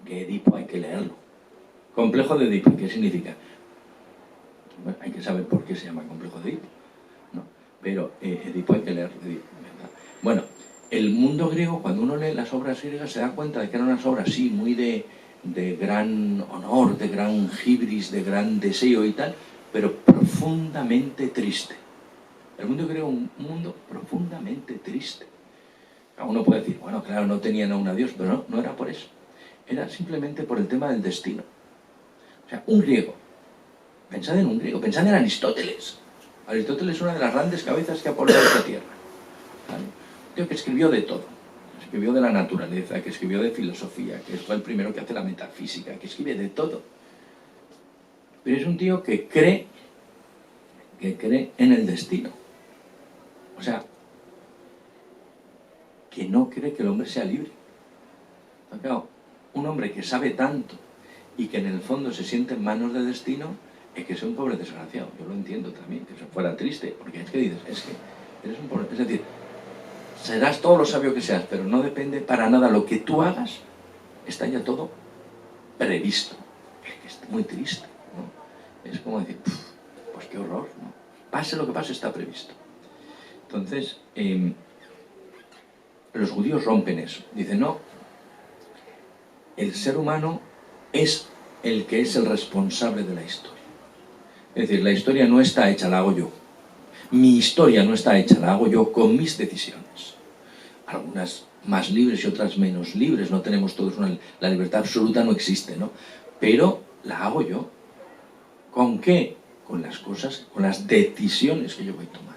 Que Edipo hay que leerlo. Complejo de Edipo, ¿qué significa? Bueno, hay que saber por qué se llama complejo de Edipo, ¿no? Pero Edipo hay que leerlo, ¿verdad? Bueno, el mundo griego, cuando uno lee las obras griegas, se da cuenta de que eran unas obras, sí, muy de gran honor, de gran hibris, de gran deseo y tal, pero profundamente triste. El mundo griego es un mundo profundamente triste. Uno puede decir, bueno, claro, no tenían aún a Dios, pero no, no era por eso. Era simplemente por el tema del destino. O sea, un griego, pensad en un griego, pensad en Aristóteles. Aristóteles es una de las grandes cabezas que ha poblado esta tierra, ¿vale? Tío que escribió de todo. Escribió de la naturaleza, que escribió de filosofía, que fue el primero que hace la metafísica, que escribe de todo. Pero es un tío que cree en el destino. O sea, que no cree que el hombre sea libre. Claro, un hombre que sabe tanto y que en el fondo se siente en manos del destino, es que es un pobre desgraciado. Yo lo entiendo también, que se fuera triste, porque es que dices, es que eres un pobre... Es decir, serás todo lo sabio que seas, pero no depende para nada lo que tú hagas, está ya todo previsto. Es muy triste, ¿no? Es como decir, pues qué horror, ¿no? Pase lo que pase, está previsto. Entonces, los judíos rompen eso. Dicen, no, el ser humano es el que es el responsable de la historia. Es decir, la historia no está hecha, la hago yo. Mi historia no está hecha, la hago yo con mis decisiones. Algunas más libres y otras menos libres, no tenemos todos la libertad absoluta no existe, ¿no? Pero la hago yo. ¿Con qué? Con las cosas, con las decisiones que yo voy tomando.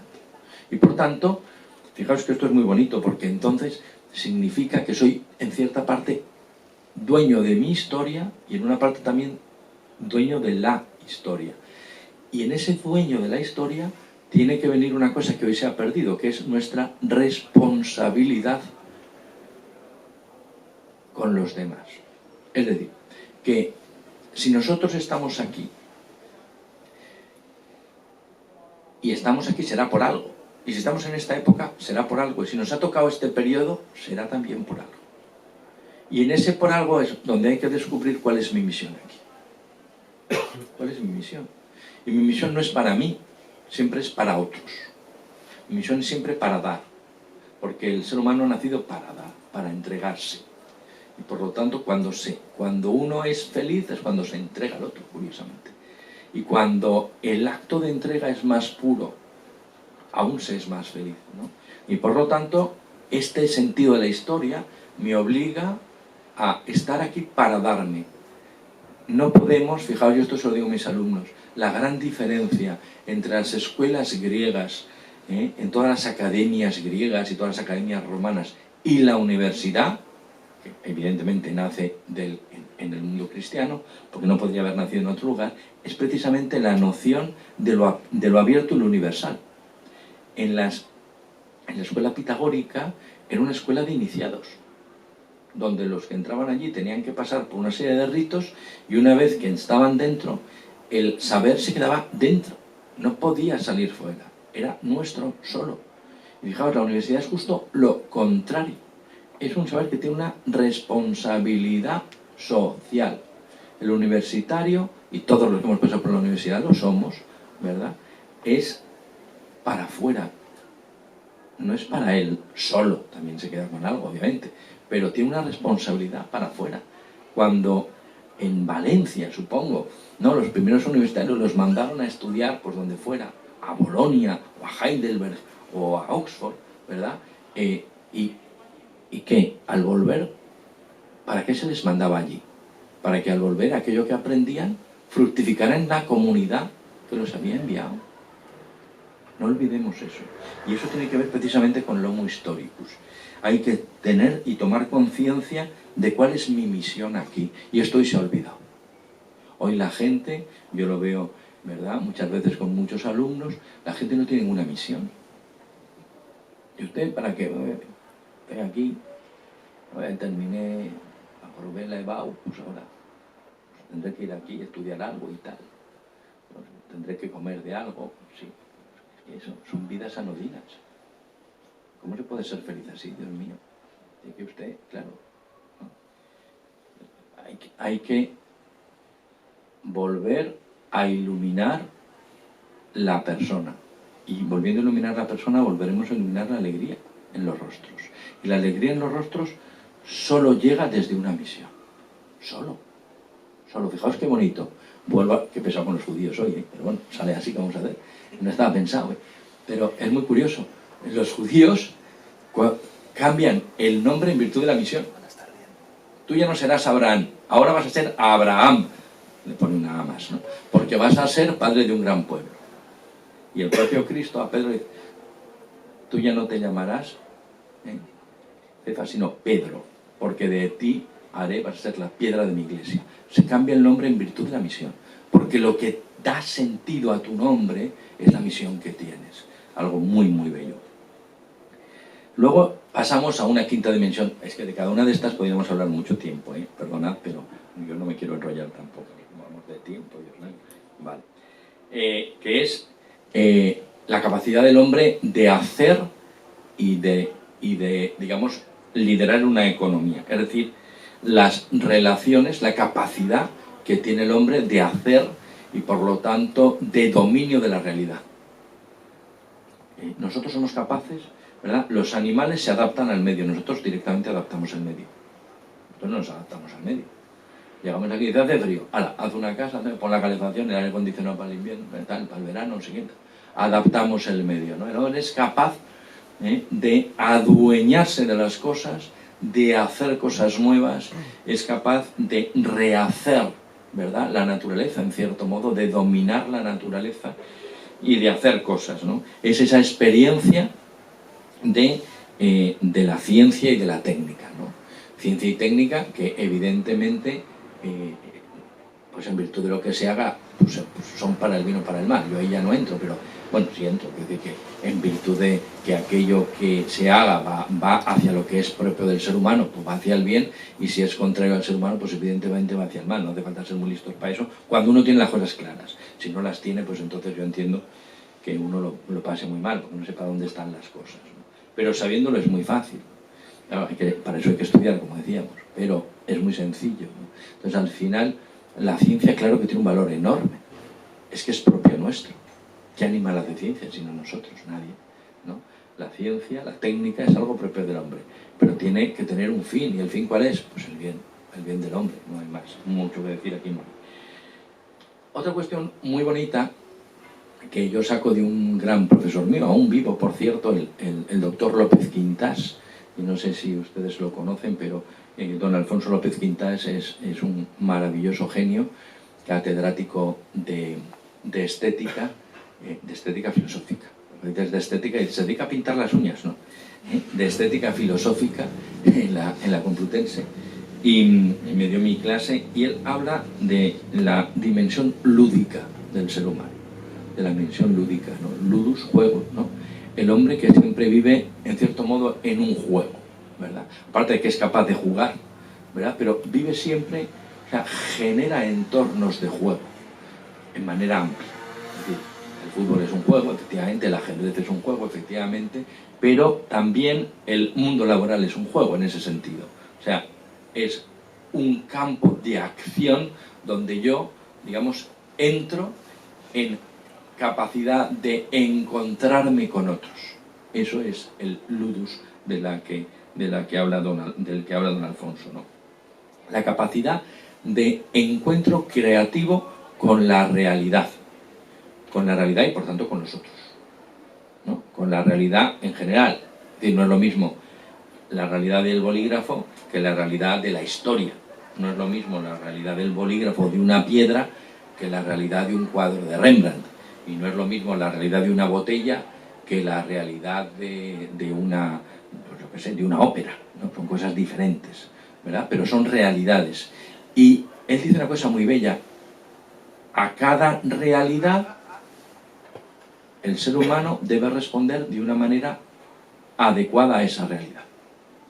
Y por tanto, fijaos que esto es muy bonito, porque entonces significa que soy, en cierta parte, dueño de mi historia y en una parte también dueño de la historia. Y en ese dueño de la historia tiene que venir una cosa que hoy se ha perdido, que es nuestra responsabilidad con los demás. Es decir, que si nosotros estamos aquí, y estamos aquí será por algo, y si estamos en esta época será por algo, y si nos ha tocado este periodo será también por algo. Y en ese por algo es donde hay que descubrir cuál es mi misión aquí. ¿Cuál es mi misión? Y mi misión no es para mí, siempre es para otros. Mi misión es siempre para dar, porque el ser humano ha nacido para dar, para entregarse. Y por lo tanto, cuando uno es feliz es cuando se entrega al otro, curiosamente. Y cuando el acto de entrega es más puro, aún se es más feliz, ¿no? Y por lo tanto, este sentido de la historia me obliga a estar aquí para darme. No podemos, fijaos, yo esto se lo digo a mis alumnos, la gran diferencia entre las escuelas griegas, en todas las academias griegas y todas las academias romanas, y la universidad, que evidentemente nace en el mundo cristiano, porque no podría haber nacido en otro lugar, es precisamente la noción de lo abierto y lo universal. En las en la escuela pitagórica era una escuela de iniciados, donde los que entraban allí tenían que pasar por una serie de ritos y una vez que estaban dentro, el saber se quedaba dentro, no podía salir fuera, era nuestro solo. Y fijaos, la universidad es justo lo contrario, es un saber que tiene una responsabilidad social. El universitario, y todos los que hemos pasado por la universidad lo somos, ¿verdad?, es para afuera, no es para él solo, también se queda con algo, obviamente, pero tiene una responsabilidad para afuera. Cuando en Valencia, supongo, no, los primeros universitarios los mandaron a estudiar por donde fuera, a Bolonia, o a Heidelberg, o a Oxford, ¿verdad? ¿Y qué? Al volver, ¿para qué se les mandaba allí? Para que al volver aquello que aprendían fructificara en la comunidad que los había enviado. No olvidemos eso. Y eso tiene que ver precisamente con el Homo historicus. Hay que tener y tomar conciencia de cuál es mi misión aquí. Y esto hoy se ha olvidado. Hoy la gente, yo lo veo, ¿verdad?, muchas veces con muchos alumnos, la gente no tiene ninguna misión. ¿Y usted para qué? Estoy aquí, terminé, aprobé la EBAU, pues ahora tendré que ir aquí y estudiar algo y tal. Pues tendré que comer de algo, sí. Eso, son vidas anodinas. ¿Cómo se puede ser feliz así, Dios mío? Hay que usted, claro, ¿no? Hay que volver a iluminar la persona. Y volviendo a iluminar la persona, volveremos a iluminar la alegría en los rostros. Y la alegría en los rostros solo llega desde una misión. Solo. Fijaos qué bonito. Vuelvo a... que pesado con los judíos hoy, ¿eh? Pero bueno, sale así que vamos a hacer. No estaba pensado, ¿eh? Pero es muy curioso. Los judíos cambian el nombre en virtud de la misión. Tú ya no serás Abraham, ahora vas a ser Abraham. Le pone una A más, ¿no? Porque vas a ser padre de un gran pueblo. Y el propio Cristo a Pedro dice, tú ya no te llamarás Cefas, sino Pedro, porque de ti haré, vas a ser la piedra de mi iglesia. Se cambia el nombre en virtud de la misión, porque lo que da sentido a tu nombre es la misión que tienes. Algo muy, muy bello. Luego pasamos a una quinta dimensión. Es que de cada una de estas podríamos hablar mucho tiempo, ¿eh? Perdonad, pero yo no me quiero enrollar tampoco. Vamos de tiempo, Dios mío. Vale. Que es la capacidad del hombre de hacer y de, digamos, liderar una economía. Es decir, las relaciones, la capacidad que tiene el hombre de hacer y, por lo tanto, de dominio de la realidad. Nosotros somos capaces, ¿verdad? Los animales se adaptan al medio, nosotros directamente adaptamos al medio. Nosotros no nos adaptamos al medio. Llegamos aquí y dice, hace frío, hala, haz una casa, pon la calefacción, el aire acondicionado para el invierno, tal, para el verano, no sé qué. Adaptamos el medio, ¿no? El hombre es capaz de adueñarse de las cosas, de hacer cosas nuevas, es capaz de rehacer, ¿verdad?, la naturaleza, en cierto modo, de dominar la naturaleza y de hacer cosas, ¿no? Es esa experiencia de la ciencia y de la técnica, ¿no? Ciencia y técnica que evidentemente, pues en virtud de lo que se haga, pues son para el bien o para el mal. Yo ahí ya no entro, pero bueno, sí entro, es decir, que en virtud de que aquello que se haga va hacia lo que es propio del ser humano, pues va hacia el bien, y si es contrario al ser humano, pues evidentemente va hacia el mal. No hace falta ser muy listos para eso, cuando uno tiene las cosas claras. Si no las tiene, pues entonces yo entiendo que uno lo pase muy mal, porque no sepa dónde están las cosas, ¿no? Pero sabiéndolo es muy fácil. Claro, para eso hay que estudiar, como decíamos, pero es muy sencillo, ¿no? Entonces, al final, la ciencia, claro que tiene un valor enorme. Es que es propio nuestro. ¿Qué animal hace ciencia sino nosotros? Nadie, ¿no? La ciencia, la técnica es algo propio del hombre, pero tiene que tener un fin. ¿Y el fin cuál es? Pues el bien del hombre, no hay más. Mucho que decir aquí no hay. Otra cuestión muy bonita que yo saco de un gran profesor mío, aún vivo, por cierto, el doctor López Quintás, y no sé si ustedes lo conocen, pero don Alfonso López Quintás es un maravilloso genio, catedrático de estética filosófica. De estética, y se dedica a pintar las uñas, ¿no? De estética filosófica en la Complutense, y me dio mi clase, y él habla de la dimensión lúdica del ser humano, de la dimensión lúdica, ¿no? Ludus, juego, ¿no? el hombre que siempre vive, en cierto modo, en un juego, ¿verdad? Aparte de que es capaz de jugar, ¿verdad? Pero vive siempre, o sea, genera entornos de juego, en manera amplia. Es decir, el fútbol es un juego, efectivamente, el ajedrez es un juego, efectivamente, pero también el mundo laboral es un juego en ese sentido. O sea, es un campo de acción donde yo, digamos, entro en capacidad de encontrarme con otros. Eso es el ludus del que habla don Alfonso, ¿no? La capacidad de encuentro creativo con la realidad y por tanto con los otros, ¿no? Con la realidad en general. Es decir, no es lo mismo la realidad del bolígrafo que la realidad de la historia. No es lo mismo la realidad del bolígrafo de una piedra que la realidad de un cuadro de Rembrandt. Y no es lo mismo la realidad de una botella que la realidad de una, pues yo qué sé, de una ópera, ¿no? Son cosas diferentes, ¿verdad? Pero son realidades. Y él dice una cosa muy bella: a cada realidad el ser humano debe responder de una manera adecuada a esa realidad.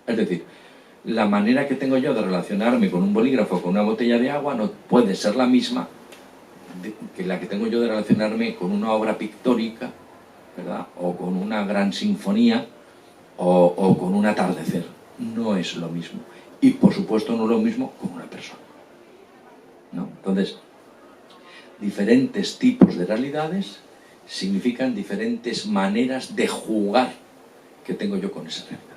Es decir, la manera que tengo yo de relacionarme con un bolígrafo o con una botella de agua no puede ser la misma que la que tengo yo de relacionarme con una obra pictórica, ¿verdad? O con una gran sinfonía o con un atardecer. No es lo mismo. Y por supuesto no es lo mismo con una persona, ¿no? Entonces, diferentes tipos de realidades significan diferentes maneras de jugar que tengo yo con esa realidad.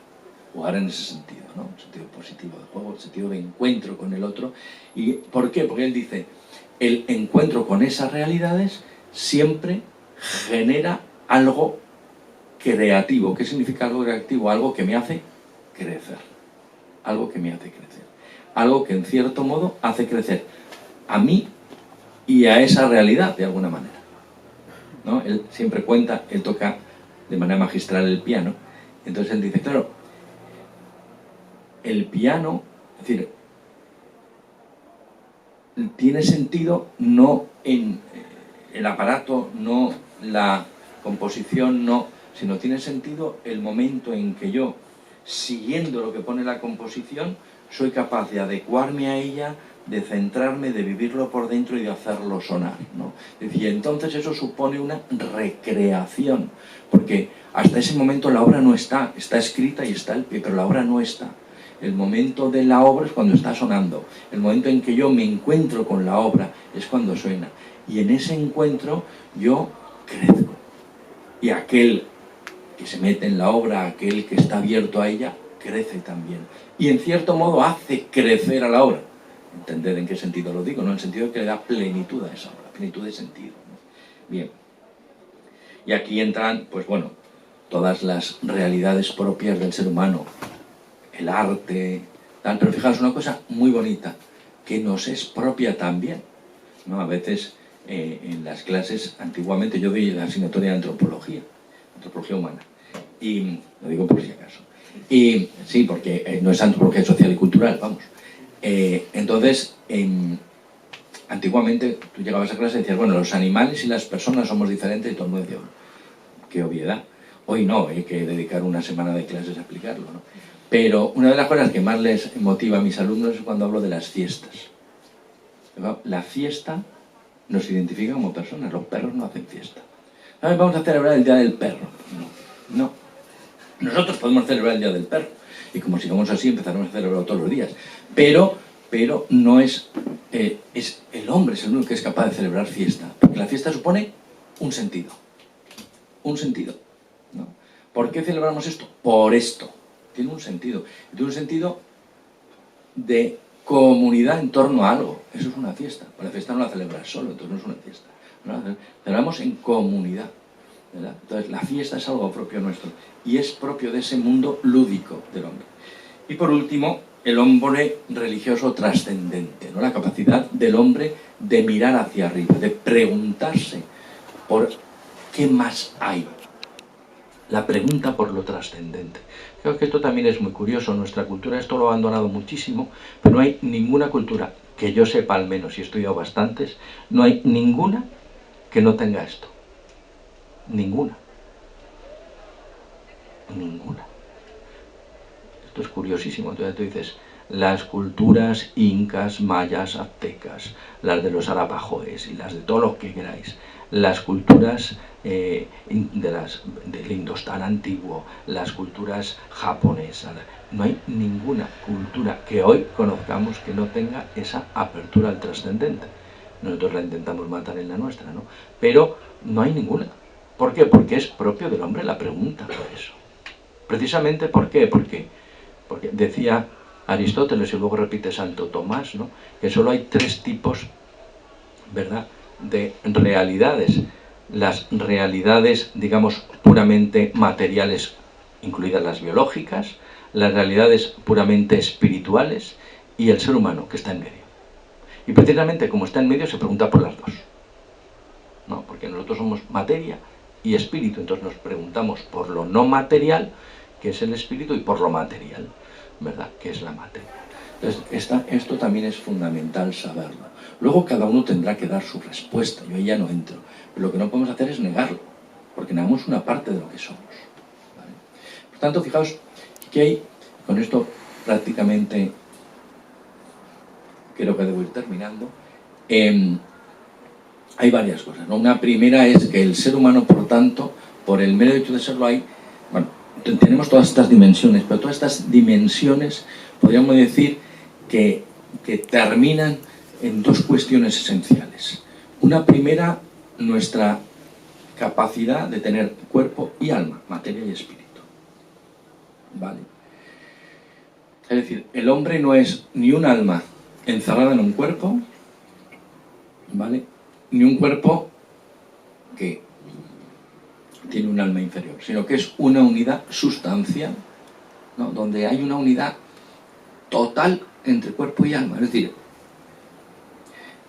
Jugar en ese sentido, ¿no? El sentido positivo de juego, el sentido de encuentro con el otro. ¿Y por qué? Porque él dice, el encuentro con esas realidades siempre genera algo creativo. ¿Qué significa algo creativo? Algo que me hace crecer. Algo que me hace crecer. Algo que en cierto modo hace crecer a mí y a esa realidad de alguna manera, ¿no? Él siempre cuenta, él toca de manera magistral el piano. Entonces él dice, claro, el piano, es decir, tiene sentido no en el aparato, no la composición, no, sino tiene sentido el momento en que yo, siguiendo lo que pone la composición, soy capaz de adecuarme a ella, de centrarme, de vivirlo por dentro y de hacerlo sonar, ¿no? Es decir, entonces eso supone una recreación, porque hasta ese momento la obra no está escrita y está el pie, pero la obra no está. El momento de la obra es cuando está sonando. El momento en que yo me encuentro con la obra es cuando suena. Y en ese encuentro yo crezco. Y aquel que se mete en la obra, aquel que está abierto a ella, crece también. Y en cierto modo hace crecer a la obra. Entended en qué sentido lo digo, ¿no? En el sentido de que le da plenitud a esa obra, plenitud de sentido, ¿no? Bien. Y aquí entran, pues bueno, todas las realidades propias del ser humano. El arte, tal, pero fijaos una cosa muy bonita, que nos es propia también, ¿no? A veces en las clases, antiguamente yo doy la asignatura de antropología humana, y lo digo por si acaso, y sí, porque no es antropología social y cultural, vamos. Entonces, antiguamente tú llegabas a clase y decías, bueno, los animales y las personas somos diferentes, y todo el mundo decía, bueno, qué obviedad. Hoy no, hay que dedicar una semana de clases a explicarlo, ¿no? Pero una de las cosas que más les motiva a mis alumnos es cuando hablo de las fiestas. La fiesta nos identifica como personas, los perros no hacen fiesta. Vamos a celebrar el Día del Perro. No. Nosotros podemos celebrar el Día del Perro, y como sigamos así empezaremos a celebrarlo todos los días. Pero no es el hombre es el único que es capaz de celebrar fiesta, porque la fiesta supone un sentido. Un sentido, ¿no? ¿Por qué celebramos esto? Por esto. Tiene un sentido. Tiene un sentido de comunidad en torno a algo. Eso es una fiesta. La fiesta no la celebras solo, entonces no es una fiesta. ¿No? Celebramos en comunidad, ¿verdad? Entonces la fiesta es algo propio nuestro y es propio de ese mundo lúdico del hombre. Y por último, el hombre religioso trascendente, ¿no? La capacidad del hombre de mirar hacia arriba, de preguntarse por qué más hay. La pregunta por lo trascendente. Creo que esto también es muy curioso. Nuestra cultura esto lo ha abandonado muchísimo, pero no hay ninguna cultura, que yo sepa al menos, y he estudiado bastantes, no hay ninguna que no tenga esto. Ninguna. ninguna. Esto es curiosísimo. Entonces tú dices, las culturas incas, mayas, aztecas, las de los arapahoes y las de todos los que queráis, las culturas del Indostán antiguo, las culturas japonesas, no hay ninguna cultura que hoy conozcamos que no tenga esa apertura al trascendente. Nosotros la intentamos matar en la nuestra, ¿no? Pero no hay ninguna. ¿Por qué? Porque es propio del hombre la pregunta por eso. Precisamente, ¿por qué? Porque decía Aristóteles, y luego repite Santo Tomás, ¿no?, que solo hay 3 tipos, ¿verdad?, de realidades. Las realidades, digamos, puramente materiales, incluidas las biológicas, las realidades puramente espirituales y el ser humano, que está en medio. Y precisamente como está en medio se pregunta por las dos, ¿no? Porque nosotros somos materia y espíritu, entonces nos preguntamos por lo no material, que es el espíritu, y por lo material, ¿verdad?, que es la materia. Entonces, esto también es fundamental saberlo. Luego cada uno tendrá que dar su respuesta, yo ahí ya no entro. Pero lo que no podemos hacer es negarlo, porque negamos una parte de lo que somos, ¿vale? Por tanto, fijaos que hay, con esto prácticamente creo que debo ir terminando, hay varias cosas, ¿no? Una primera es que el ser humano, por tanto, por el mero hecho de serlo, tenemos todas estas dimensiones, pero todas estas dimensiones podríamos decir que terminan en 2 cuestiones esenciales. Una primera, nuestra capacidad de tener cuerpo y alma, materia y espíritu, ¿vale? Es decir, el hombre no es ni un alma encerrada en un cuerpo, ¿vale?, ni un cuerpo que tiene un alma inferior, sino que es una unidad sustancial, ¿no?, donde hay una unidad total entre cuerpo y alma. Es decir,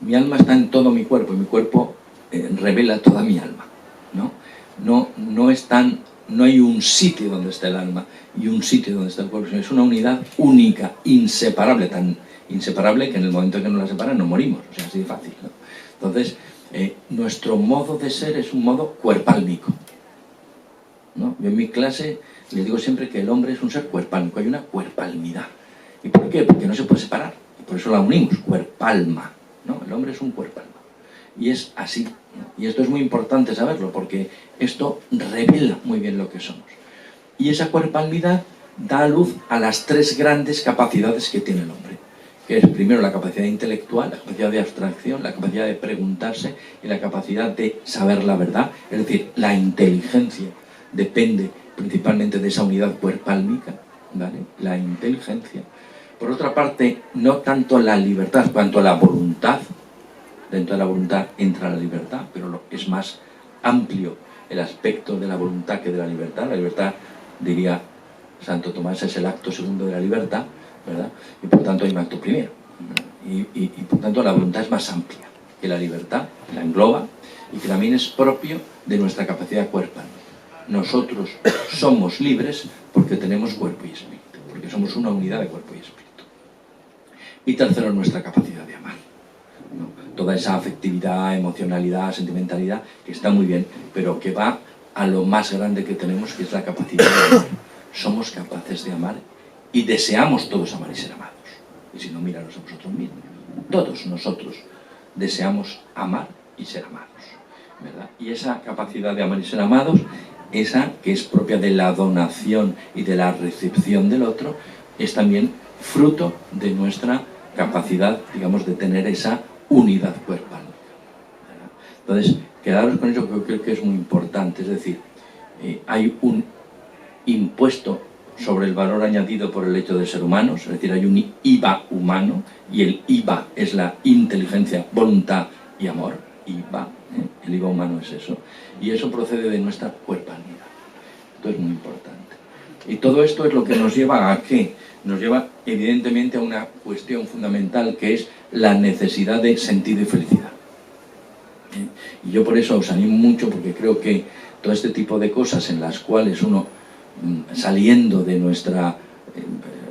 mi alma está en todo mi cuerpo y mi cuerpo revela toda mi alma, ¿no? No hay un sitio donde está el alma y un sitio donde está el cuerpo, sino es una unidad única, inseparable, tan inseparable que en el momento que nos la separan nos morimos, o sea, así de fácil, ¿no? Entonces, nuestro modo de ser es un modo cuerpálmico, ¿no? Yo en mi clase les digo siempre que el hombre es un ser cuerpálmico, hay una cuerpalmidad. ¿Y por qué? Porque no se puede separar, y por eso la unimos, cuerpalma, ¿no? El hombre es un cuerpalma. Y es así, ¿no? Y esto es muy importante saberlo, porque esto revela muy bien lo que somos. Y esa cuerpalmidad da a luz a las 3 grandes capacidades que tiene el hombre, que es primero la capacidad intelectual, la capacidad de abstracción, la capacidad de preguntarse y la capacidad de saber la verdad. Es decir, la inteligencia depende principalmente de esa unidad cuerpálmica, ¿vale?, la inteligencia. Por otra parte, no tanto la libertad cuanto la voluntad. Dentro de la voluntad entra la libertad, pero es más amplio el aspecto de la voluntad que de la libertad. La libertad, diría Santo Tomás, es el acto segundo de la libertad, ¿verdad? Y por tanto hay un acto primero. Y por tanto la voluntad es más amplia que la libertad, la engloba, y que también es propio de nuestra capacidad cuerpal. Nosotros somos libres porque tenemos cuerpo y espíritu, porque somos una unidad de cuerpo y espíritu. Y tercero, nuestra capacidad de amar, ¿no? Toda esa afectividad, emocionalidad, sentimentalidad, que está muy bien, pero que va a lo más grande que tenemos, que es la capacidad de amar. Somos capaces de amar y deseamos todos amar y ser amados. Y si no, míranos a vosotros mismos. Todos nosotros deseamos amar y ser amados, ¿verdad? Y esa capacidad de amar y ser amados, esa que es propia de la donación y de la recepción del otro, es también fruto de nuestra capacidad, digamos, de tener esa unidad cuerpal, ¿verdad? Entonces, quedaros con eso, que creo que es muy importante. Es decir, hay un impuesto sobre el valor añadido por el hecho de ser humanos, es decir, hay un IVA humano, y el IVA es la inteligencia, voluntad y amor. IVA, el IVA humano es eso, y eso procede de nuestra cuerpalidad. Esto es muy importante. Y todo esto es lo que nos lleva a ¿qué? Nos lleva evidentemente a una cuestión fundamental, que es la necesidad de sentido y felicidad. Y yo por eso os animo mucho, porque creo que todo este tipo de cosas en las cuales uno, saliendo de nuestra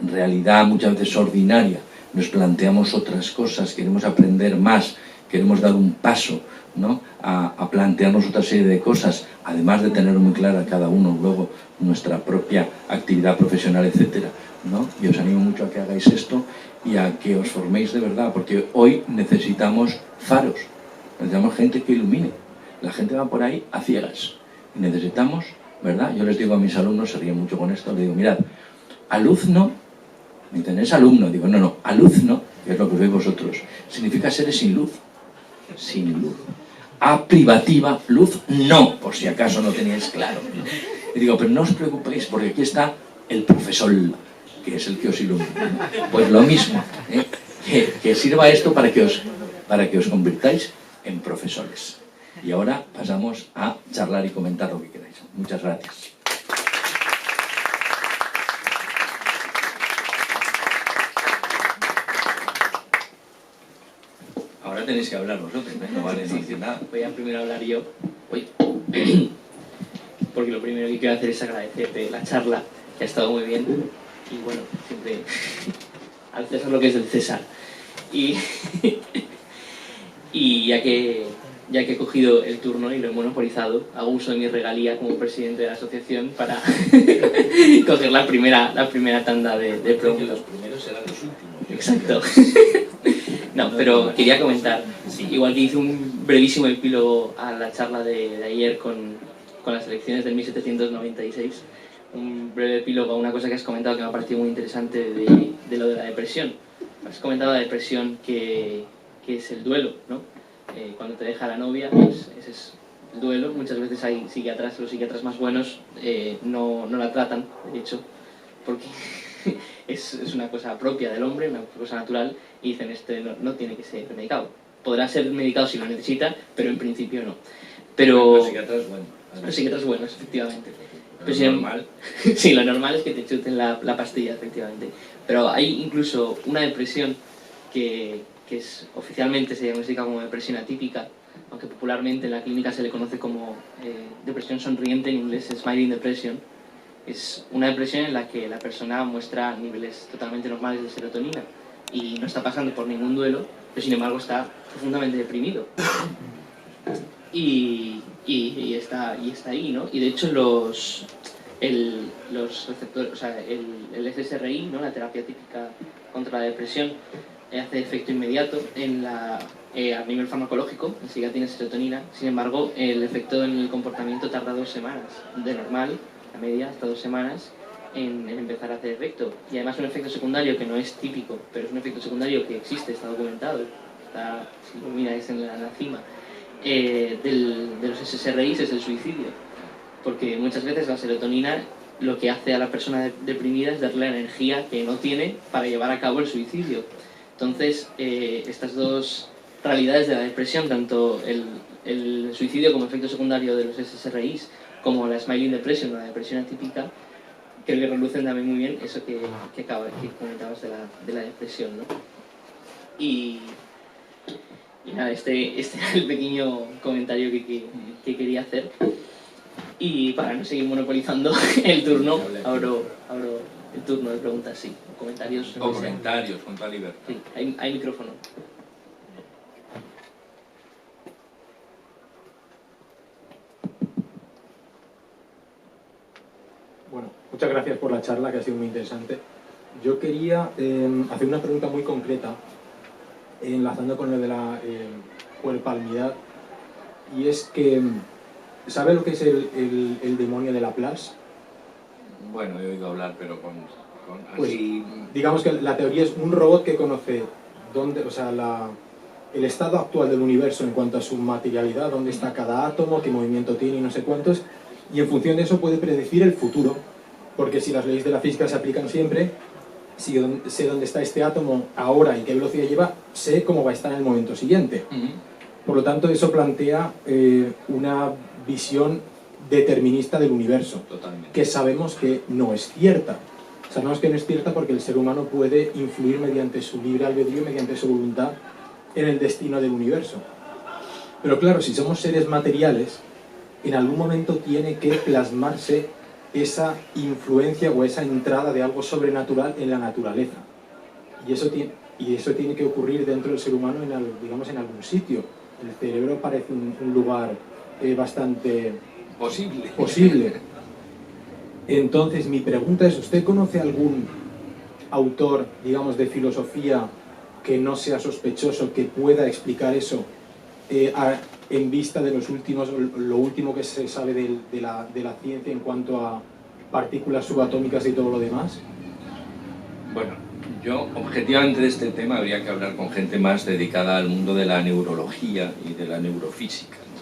realidad muchas veces ordinaria, nos planteamos otras cosas, queremos aprender más, queremos dar un paso, ¿no?, a plantearnos otra serie de cosas, además de tener muy clara cada uno luego nuestra propia actividad profesional, etcétera, ¿no? Y os animo mucho a que hagáis esto y a que os forméis de verdad, porque hoy necesitamos faros, necesitamos gente que ilumine. La gente va por ahí a ciegas y necesitamos, ¿verdad? Yo les digo a mis alumnos, se ríen mucho con esto, les digo, mirad, alumno, me dicen, es alumno, digo, no, alumno, que es lo que sois vosotros, significa seres sin luz, sin luz. A privativa, luz, no, por si acaso no teníais claro. Y digo, pero no os preocupéis, porque aquí está el profesor, que es el que os ilumina. Pues lo mismo, ¿eh? Que sirva esto para que os convirtáis en profesores. Y ahora pasamos a charlar y comentar lo que queráis. Muchas gracias. Ahora tenéis que hablar vosotros, ¿eh? No vale no decir nada. Voy a primero hablar yo. Porque lo primero que quiero hacer es agradecerte la charla, que ha estado muy bien. Y bueno, siempre al César lo que es del César. Y ya que he cogido el turno y lo he monopolizado, hago uso de mi regalía como presidente de la asociación para coger la primera tanda de preguntas. Los primeros serán los últimos. Exacto. No, pero quería comentar, igual que hice un brevísimo epílogo a la charla de ayer con las elecciones del 1796, un breve epílogo a una cosa que has comentado que me ha parecido muy interesante de lo de la depresión. Has comentado la depresión que es el duelo, ¿no? Cuando te deja la novia, pues ese es el duelo. Muchas veces hay psiquiatras, los psiquiatras más buenos no la tratan, de hecho, porque es una cosa propia del hombre, una cosa natural, y dicen, no tiene que ser medicado. Podrá ser medicado si lo necesita, pero en principio no. Pero los psiquiatras, bueno. Los psiquiatras buenos, efectivamente. Pero lo normal. Sí, lo normal es que te chuten la pastilla, efectivamente. Pero hay incluso una depresión que oficialmente se diagnostica como depresión atípica, aunque popularmente en la clínica se le conoce como depresión sonriente, en inglés smiling depression. Es una depresión en la que la persona muestra niveles totalmente normales de serotonina y no está pasando por ningún duelo, pero sin embargo está profundamente deprimido. Y está ahí, ¿no? Y de hecho los receptores, o sea, el SSRI, ¿no?, la terapia típica contra la depresión, hace efecto inmediato a nivel farmacológico, enseguida tiene serotonina. Sin embargo, el efecto en el comportamiento tarda 2 semanas, de normal, la media, hasta 2 semanas en empezar a hacer efecto. Y además un efecto secundario que no es típico, pero es un efecto secundario que existe, está documentado, si lo miráis en la cima, de los SSRIs es el suicidio, porque muchas veces la serotonina lo que hace a la persona deprimida es darle la energía que no tiene para llevar a cabo el suicidio. Entonces, estas dos realidades de la depresión, tanto el suicidio como efecto secundario de los SSRIs, como la smiling depression o la depresión atípica, creo que relucen también muy bien eso que comentabas de la depresión, ¿no? Y nada, este era el pequeño comentario que quería hacer. Y para no seguir monopolizando el turno, abro el turno de preguntas, sí, o comentarios. O comentarios, con toda libertad. Sí, hay micrófono. Bueno, muchas gracias por la charla, que ha sido muy interesante. Yo quería hacer una pregunta muy concreta, enlazando con lo de la puerpalmidad, y es que, ¿sabe lo que es el demonio de Laplace? Bueno, he oído hablar, pero con Pues, así... digamos que la teoría es un robot que conoce el estado actual del universo en cuanto a su materialidad, dónde está cada átomo, qué movimiento tiene y no sé cuántos, y en función de eso puede predecir el futuro, porque si las leyes de la física se aplican siempre, si sé dónde está este átomo ahora y qué velocidad lleva, sé cómo va a estar en el momento siguiente. Por lo tanto, eso plantea una visión determinista del universo, Totalmente. que sabemos que no es cierta. Sabemos que no es cierta porque el ser humano puede influir mediante su libre albedrío, mediante su voluntad, en el destino del universo. Pero claro, si somos seres materiales, en algún momento tiene que plasmarse esa influencia o esa entrada de algo sobrenatural en la naturaleza. Y eso y eso tiene que ocurrir dentro del ser humano, digamos, en algún sitio. El cerebro parece un lugar bastante posible. Entonces, mi pregunta es, ¿usted conoce algún autor, digamos, de filosofía que no sea sospechoso, que pueda explicar eso en vista de lo último que se sabe de la ciencia en cuanto a partículas subatómicas y todo lo demás? Bueno, yo objetivamente de este tema habría que hablar con gente más dedicada al mundo de la neurología y de la neurofísica, ¿no?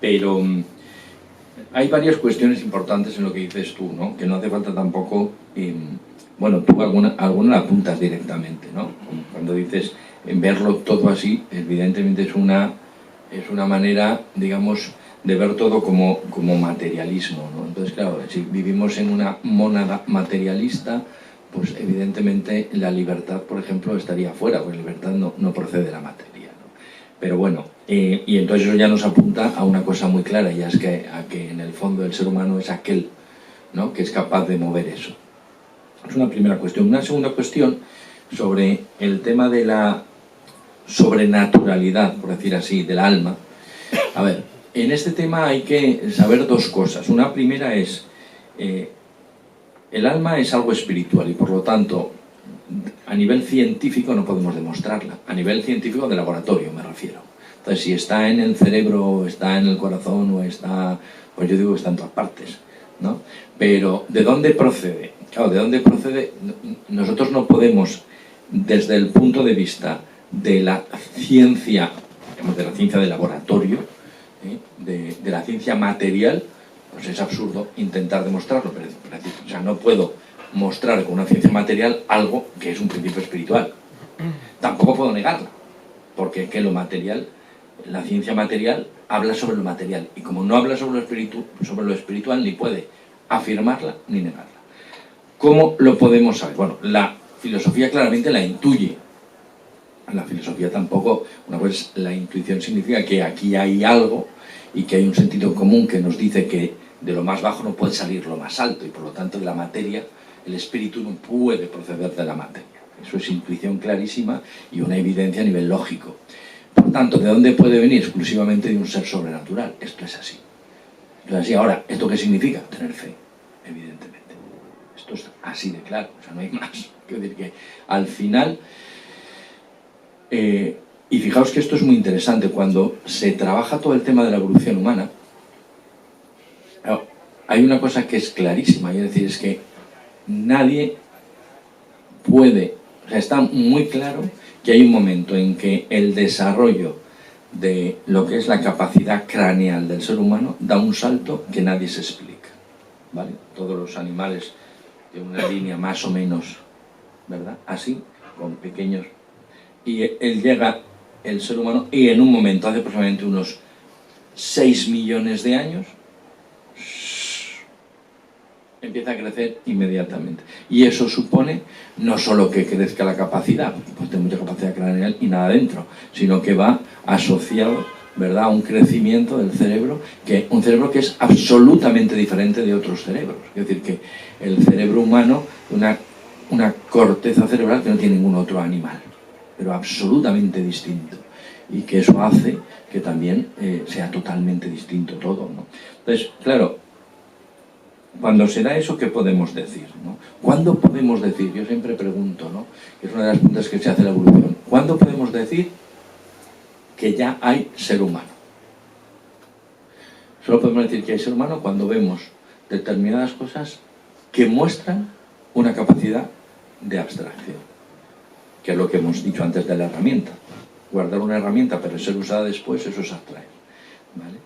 Pero hay varias cuestiones importantes en lo que dices tú, ¿no? Que no hace falta tampoco, bueno, tú alguna la apuntas directamente, ¿no? Cuando dices verlo todo así, evidentemente es una manera, digamos, de ver todo como materialismo, ¿no? Entonces, claro, si vivimos en una mónada materialista, pues evidentemente la libertad, por ejemplo, estaría fuera, porque la libertad no procede de la materia, ¿no? Pero bueno, y entonces eso ya nos apunta a una cosa muy clara, y es que en el fondo el ser humano es aquel, ¿no?, que es capaz de mover eso. Es una primera cuestión. Una segunda cuestión sobre el tema de la sobrenaturalidad, por decir así, del alma. A ver, en este tema hay que saber dos cosas. Una primera es, el alma es algo espiritual y por lo tanto, a nivel científico no podemos demostrarla. A nivel científico de laboratorio me refiero. Entonces, si está en el cerebro, o está en el corazón, o está, pues yo digo que está en todas partes, ¿no? Pero, ¿de dónde procede? Claro, ¿de dónde procede? Nosotros no podemos, desde el punto de vista de la ciencia, digamos, de la ciencia de laboratorio, de la ciencia material, pues es absurdo intentar demostrarlo. O sea, no puedo mostrar con una ciencia material algo que es un principio espiritual. Tampoco puedo negarla, porque que lo material, la ciencia material habla sobre lo material, y como no habla sobre lo espiritual, ni puede afirmarla ni negarla. ¿Cómo lo podemos saber? Bueno, la filosofía claramente la intuye. La filosofía tampoco, una cosa es la intuición, significa que aquí hay algo y que hay un sentido común que nos dice que de lo más bajo no puede salir lo más alto, y por lo tanto de la materia, el espíritu no puede proceder de la materia. Eso es intuición clarísima y una evidencia a nivel lógico. Por tanto, ¿de dónde puede venir? Exclusivamente de un ser sobrenatural. Esto es así. Esto es así. Ahora, ¿esto qué significa? Tener fe, evidentemente. Esto es así de claro, o sea, no hay más. Quiero decir que al final, y fijaos que esto es muy interesante, cuando se trabaja todo el tema de la evolución humana, hay una cosa que es clarísima, y es decir, es que nadie puede, o sea, está muy claro que hay un momento en que el desarrollo de lo que es la capacidad craneal del ser humano da un salto que nadie se explica, ¿vale? Todos los animales de una línea más o menos, ¿verdad? Así, con pequeños, y él llega, el ser humano, y en un momento, hace aproximadamente unos 6 millones de años, empieza a crecer inmediatamente. Y eso supone no solo que crezca la capacidad, porque pues tiene mucha capacidad craneal y nada dentro, sino que va asociado, ¿verdad?, a un crecimiento del cerebro, un cerebro que es absolutamente diferente de otros cerebros. Es decir, que el cerebro humano, una corteza cerebral que no tiene ningún otro animal, pero absolutamente distinto. Y que eso hace que también sea totalmente distinto todo, ¿no? Entonces, claro, cuando se da eso, ¿qué podemos decir, ¿no? ¿Cuándo podemos decir? Yo siempre pregunto, ¿no?, que es una de las preguntas que se hace en la evolución. ¿Cuándo podemos decir que ya hay ser humano? Solo podemos decir que hay ser humano cuando vemos determinadas cosas que muestran una capacidad de abstracción, que es lo que hemos dicho antes de la herramienta. Guardar una herramienta pero ser usada después, eso es abstraer, ¿vale?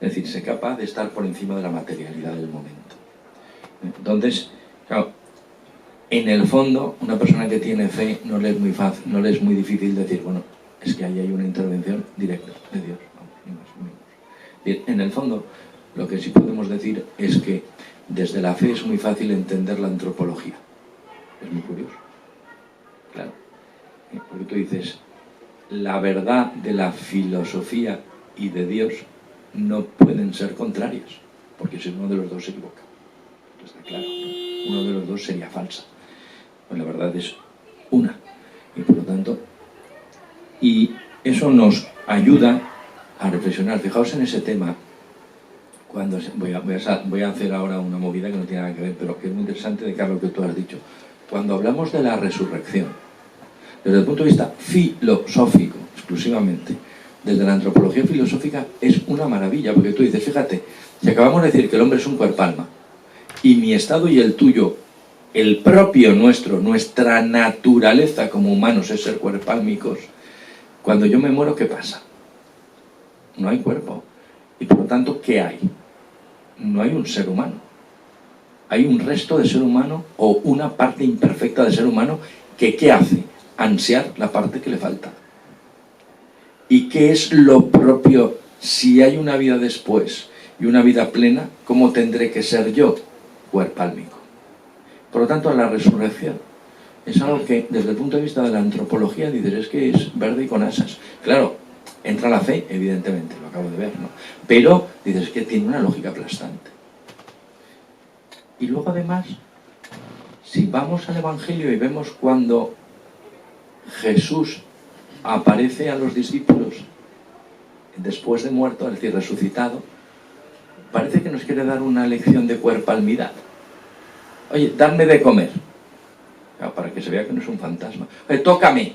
Es decir, ser capaz de estar por encima de la materialidad del momento. Entonces, claro, en el fondo, una persona que tiene fe no le es muy fácil, no le es muy difícil decir, bueno, es que ahí hay una intervención directa de Dios. Bien, en el fondo, lo que sí podemos decir es que desde la fe es muy fácil entender la antropología. Es muy curioso. Claro. Porque tú dices, la verdad de la filosofía y de Dios no pueden ser contrarias, porque si uno de los dos se equivoca. Está claro, ¿no? Uno de los dos sería falsa. Pues la verdad es una. Y por lo tanto, tanto, y eso nos ayuda a reflexionar. Fijaos en ese tema. Voy a hacer ahora una movida que no tiene nada que ver, pero que es muy interesante de Carlos, que tú has dicho. Cuando hablamos de la resurrección, desde el punto de vista filosófico, exclusivamente, desde la antropología filosófica, es una maravilla, porque tú dices, fíjate, si acabamos de decir que el hombre es un cuerpo alma, y mi estado y el tuyo, el propio nuestro, nuestra naturaleza como humanos es ser cuerpálmicos, cuando yo me muero, ¿qué pasa? No hay cuerpo. Y por lo tanto, ¿qué hay? No hay un ser humano. Hay un resto de ser humano o una parte imperfecta de ser humano que ¿qué hace? Ansiar la parte que le falta. ¿Y qué es lo propio? Si hay una vida después y una vida plena, ¿cómo tendré que ser yo? Cuerpálmico. Por lo tanto, la resurrección es algo que, desde el punto de vista de la antropología, dices, es que es verde y con asas. Claro, entra la fe, evidentemente, lo acabo de ver, ¿no? Pero, dices, que tiene una lógica aplastante. Y luego, además, si vamos al Evangelio y vemos cuando Jesús aparece a los discípulos después de muerto, es decir, resucitado, parece que nos quiere dar una lección de cuerpalmidad. Oye, dadme de comer. Claro, para que se vea que no es un fantasma. Oye, tócame.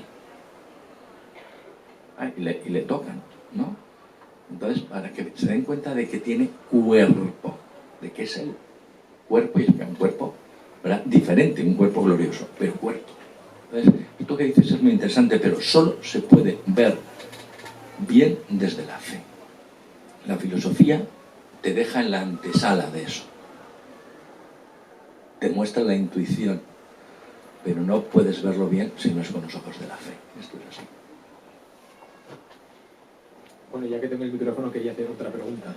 Y le tocan, ¿no? Entonces, para que se den cuenta de que tiene cuerpo, de que es el cuerpo, y es un cuerpo, ¿verdad?, diferente, un cuerpo glorioso, pero cuerpo. Entonces, esto que dices es muy interesante, pero solo se puede ver bien desde la fe. La filosofía te deja en la antesala de eso. Te muestra la intuición, pero no puedes verlo bien si no es con los ojos de la fe. Esto es así. Bueno, ya que tengo el micrófono, quería hacer otra pregunta.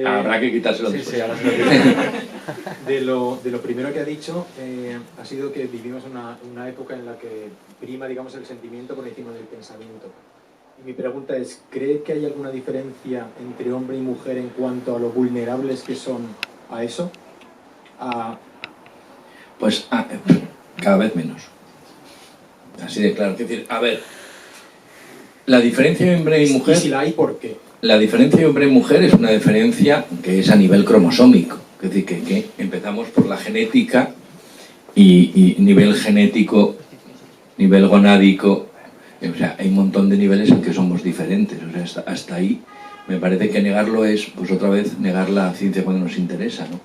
Habrá que quitárselo después. Sí, ahora se lo de lo primero que ha dicho, ha sido que vivimos una época en la que prima, digamos, el sentimiento por encima del pensamiento. Y mi pregunta es, ¿cree que hay alguna diferencia entre hombre y mujer en cuanto a lo vulnerables que son a eso? Pues cada vez menos. Así de claro. Es decir, a ver, la diferencia de hombre y mujer... ¿Y si la hay, por qué? La diferencia de hombre y mujer es una diferencia que es a nivel cromosómico. Es decir, que empezamos por la genética y nivel genético, nivel gonádico, o sea, hay un montón de niveles en que somos diferentes. O sea, hasta ahí me parece que negarlo es, pues otra vez, negar la ciencia cuando nos interesa, ¿no?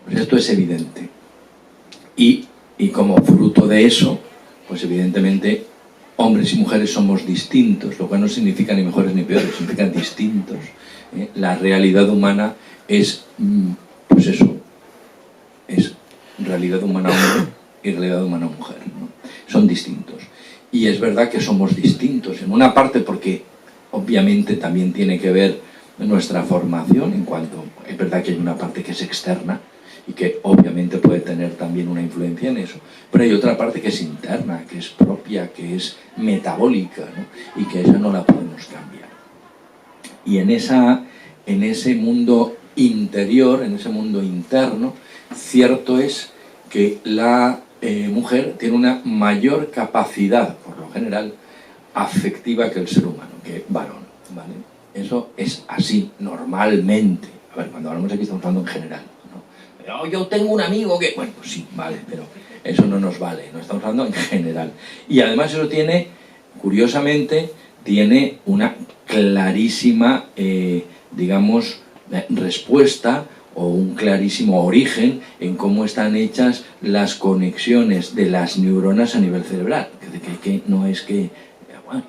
Pues esto es evidente. Y como fruto de eso, pues evidentemente hombres y mujeres somos distintos, lo cual no significa ni mejores ni peores, significa distintos. La realidad humana es, pues eso, es realidad humana hombre y realidad humana mujer, ¿no? Son distintos. Y es verdad que somos distintos, en una parte porque obviamente también tiene que ver nuestra formación, en cuanto, es verdad que hay una parte que es externa, y que obviamente puede tener también una influencia en eso, pero hay otra parte que es interna, que es propia, que es metabólica, ¿no? Y que esa no la podemos cambiar. Y en ese mundo interior, en ese mundo interno, cierto es que la mujer tiene una mayor capacidad, por lo general, afectiva que el ser humano, que varón, ¿vale? Eso es así, normalmente. A ver, cuando hablamos aquí estamos hablando en general. Yo tengo un amigo que... Bueno, pues sí, vale, pero eso no nos vale, no estamos hablando en general. Y además eso tiene, curiosamente, tiene una clarísima, digamos, respuesta o un clarísimo origen en cómo están hechas las conexiones de las neuronas a nivel cerebral. Que no es que... Bueno,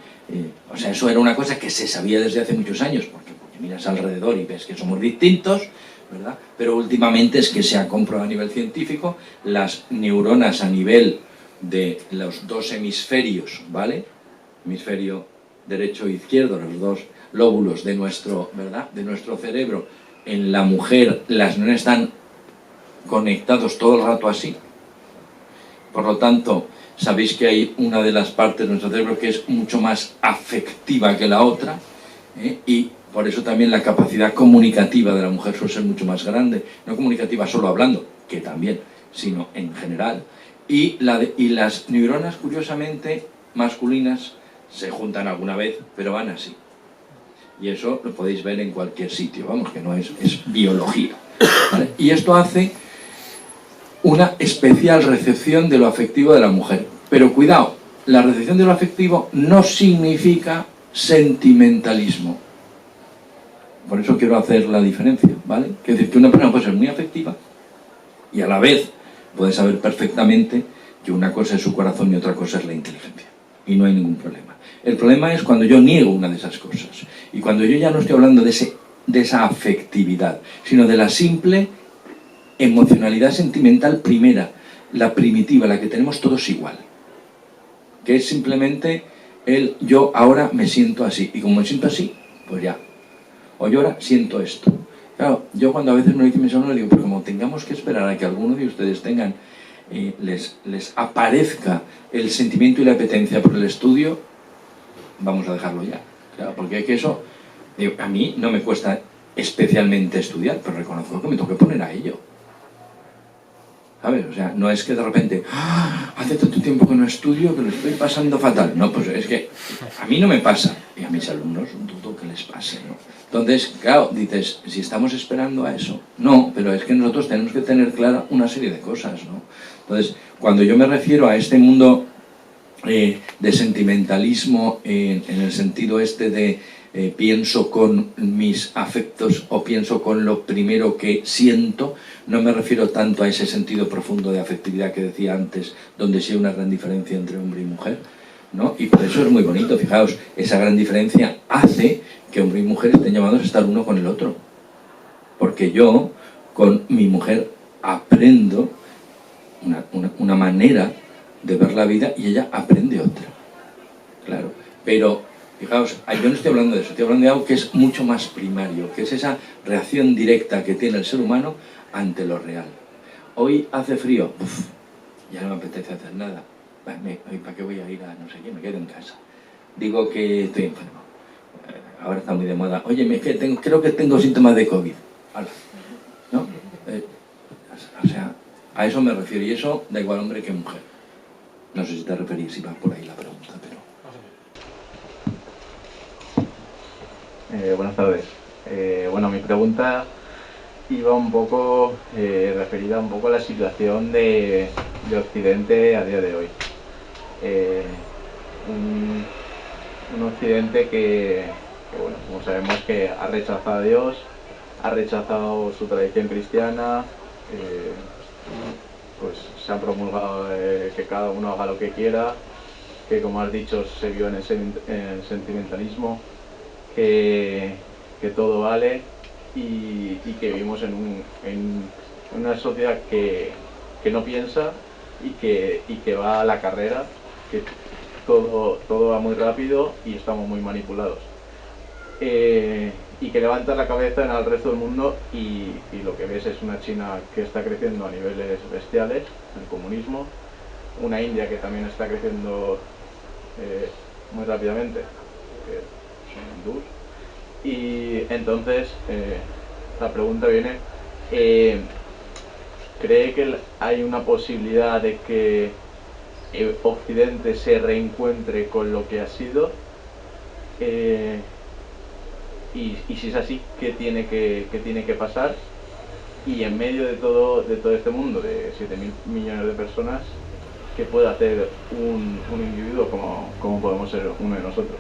o sea, eso era una cosa que se sabía desde hace muchos años, porque miras alrededor y ves que somos distintos, ¿verdad? Pero últimamente es que se ha comprobado a nivel científico las neuronas a nivel de los dos hemisferios, ¿vale? Hemisferio derecho e izquierdo, los dos lóbulos de nuestro, ¿verdad?, de nuestro cerebro. En la mujer las neuronas están conectados todo el rato así. Por lo tanto, sabéis que hay una de las partes de nuestro cerebro que es mucho más afectiva que la otra, y por eso también la capacidad comunicativa de la mujer suele ser mucho más grande, no comunicativa solo hablando, que también, sino en general. Y las neuronas, curiosamente, masculinas se juntan alguna vez, pero van así. Y eso lo podéis ver en cualquier sitio, vamos, que no es biología, ¿vale? Y esto hace una especial recepción de lo afectivo de la mujer. Pero cuidado, la recepción de lo afectivo no significa sentimentalismo. Por eso quiero hacer la diferencia, ¿vale? Es decir, que una persona puede ser muy afectiva y a la vez puede saber perfectamente que una cosa es su corazón y otra cosa es la inteligencia. Y no hay ningún problema. El problema es cuando yo niego una de esas cosas. Y cuando yo ya no estoy hablando de esa afectividad, sino de la simple emocionalidad sentimental primera, la primitiva, la que tenemos todos igual. Que es simplemente el yo ahora me siento así. Y como me siento así, pues ya. O yo ahora siento esto. Claro, yo cuando a veces me lo dicen mis alumnos, le digo, pero como tengamos que esperar a que alguno de ustedes tengan, les aparezca el sentimiento y la apetencia por el estudio, vamos a dejarlo ya. Claro, porque es que eso, digo, a mí no me cuesta especialmente estudiar, pero reconozco que me tengo que poner a ello. ¿Sabes? O sea, no es que de repente, hace tanto tiempo que no estudio que lo estoy pasando fatal. No, pues es que a mí no me pasa. Y a mis alumnos dudo que les pase, ¿no? Entonces, claro, dices, si estamos esperando a eso. No, pero es que nosotros tenemos que tener clara una serie de cosas, ¿no? Entonces, cuando yo me refiero a este mundo de sentimentalismo, en el sentido este de pienso con mis afectos o pienso con lo primero que siento, no me refiero tanto a ese sentido profundo de afectividad que decía antes, donde sí hay una gran diferencia entre hombre y mujer, ¿no? Y por eso es muy bonito, fijaos, esa gran diferencia hace que hombre y mujer estén llamados a estar uno con el otro. Porque yo, con mi mujer, aprendo una manera de ver la vida y ella aprende otra. Claro, pero fijaos, yo no estoy hablando de eso, estoy hablando de algo que es mucho más primario, que es esa reacción directa que tiene el ser humano ante lo real. Hoy hace frío, ya no me apetece hacer nada. ¿Para qué voy a ir a no sé qué? Me quedo en casa. Digo que estoy enfermo. Ahora está muy de moda. Oye, creo que tengo síntomas de COVID. Hala. ¿No? O sea, a eso me refiero. Y eso da igual hombre que mujer. No sé si te referís, si va por ahí la pregunta, pero... Buenas tardes. Bueno, mi pregunta iba un poco referida un poco a la situación de Occidente a día de hoy. Un Occidente que, bueno, como sabemos, que ha rechazado a Dios, ha rechazado su tradición cristiana, pues se ha promulgado que cada uno haga lo que quiera, que, como has dicho, se vio en el sentimentalismo, que todo vale y que vivimos en una sociedad que no piensa y que va a la carrera, que todo va muy rápido y estamos muy manipulados. Y que levanta la cabeza en el resto del mundo y lo que ves es una China que está creciendo a niveles bestiales, el comunismo, una India que también está creciendo muy rápidamente, que son hindús. Y entonces la pregunta viene, ¿cree que hay una posibilidad de que Occidente se reencuentre con lo que ha sido? Y si es así, ¿qué tiene que pasar? Y en medio de todo este mundo de 7.000 millones de personas, ¿qué puede hacer un individuo como podemos ser uno de nosotros?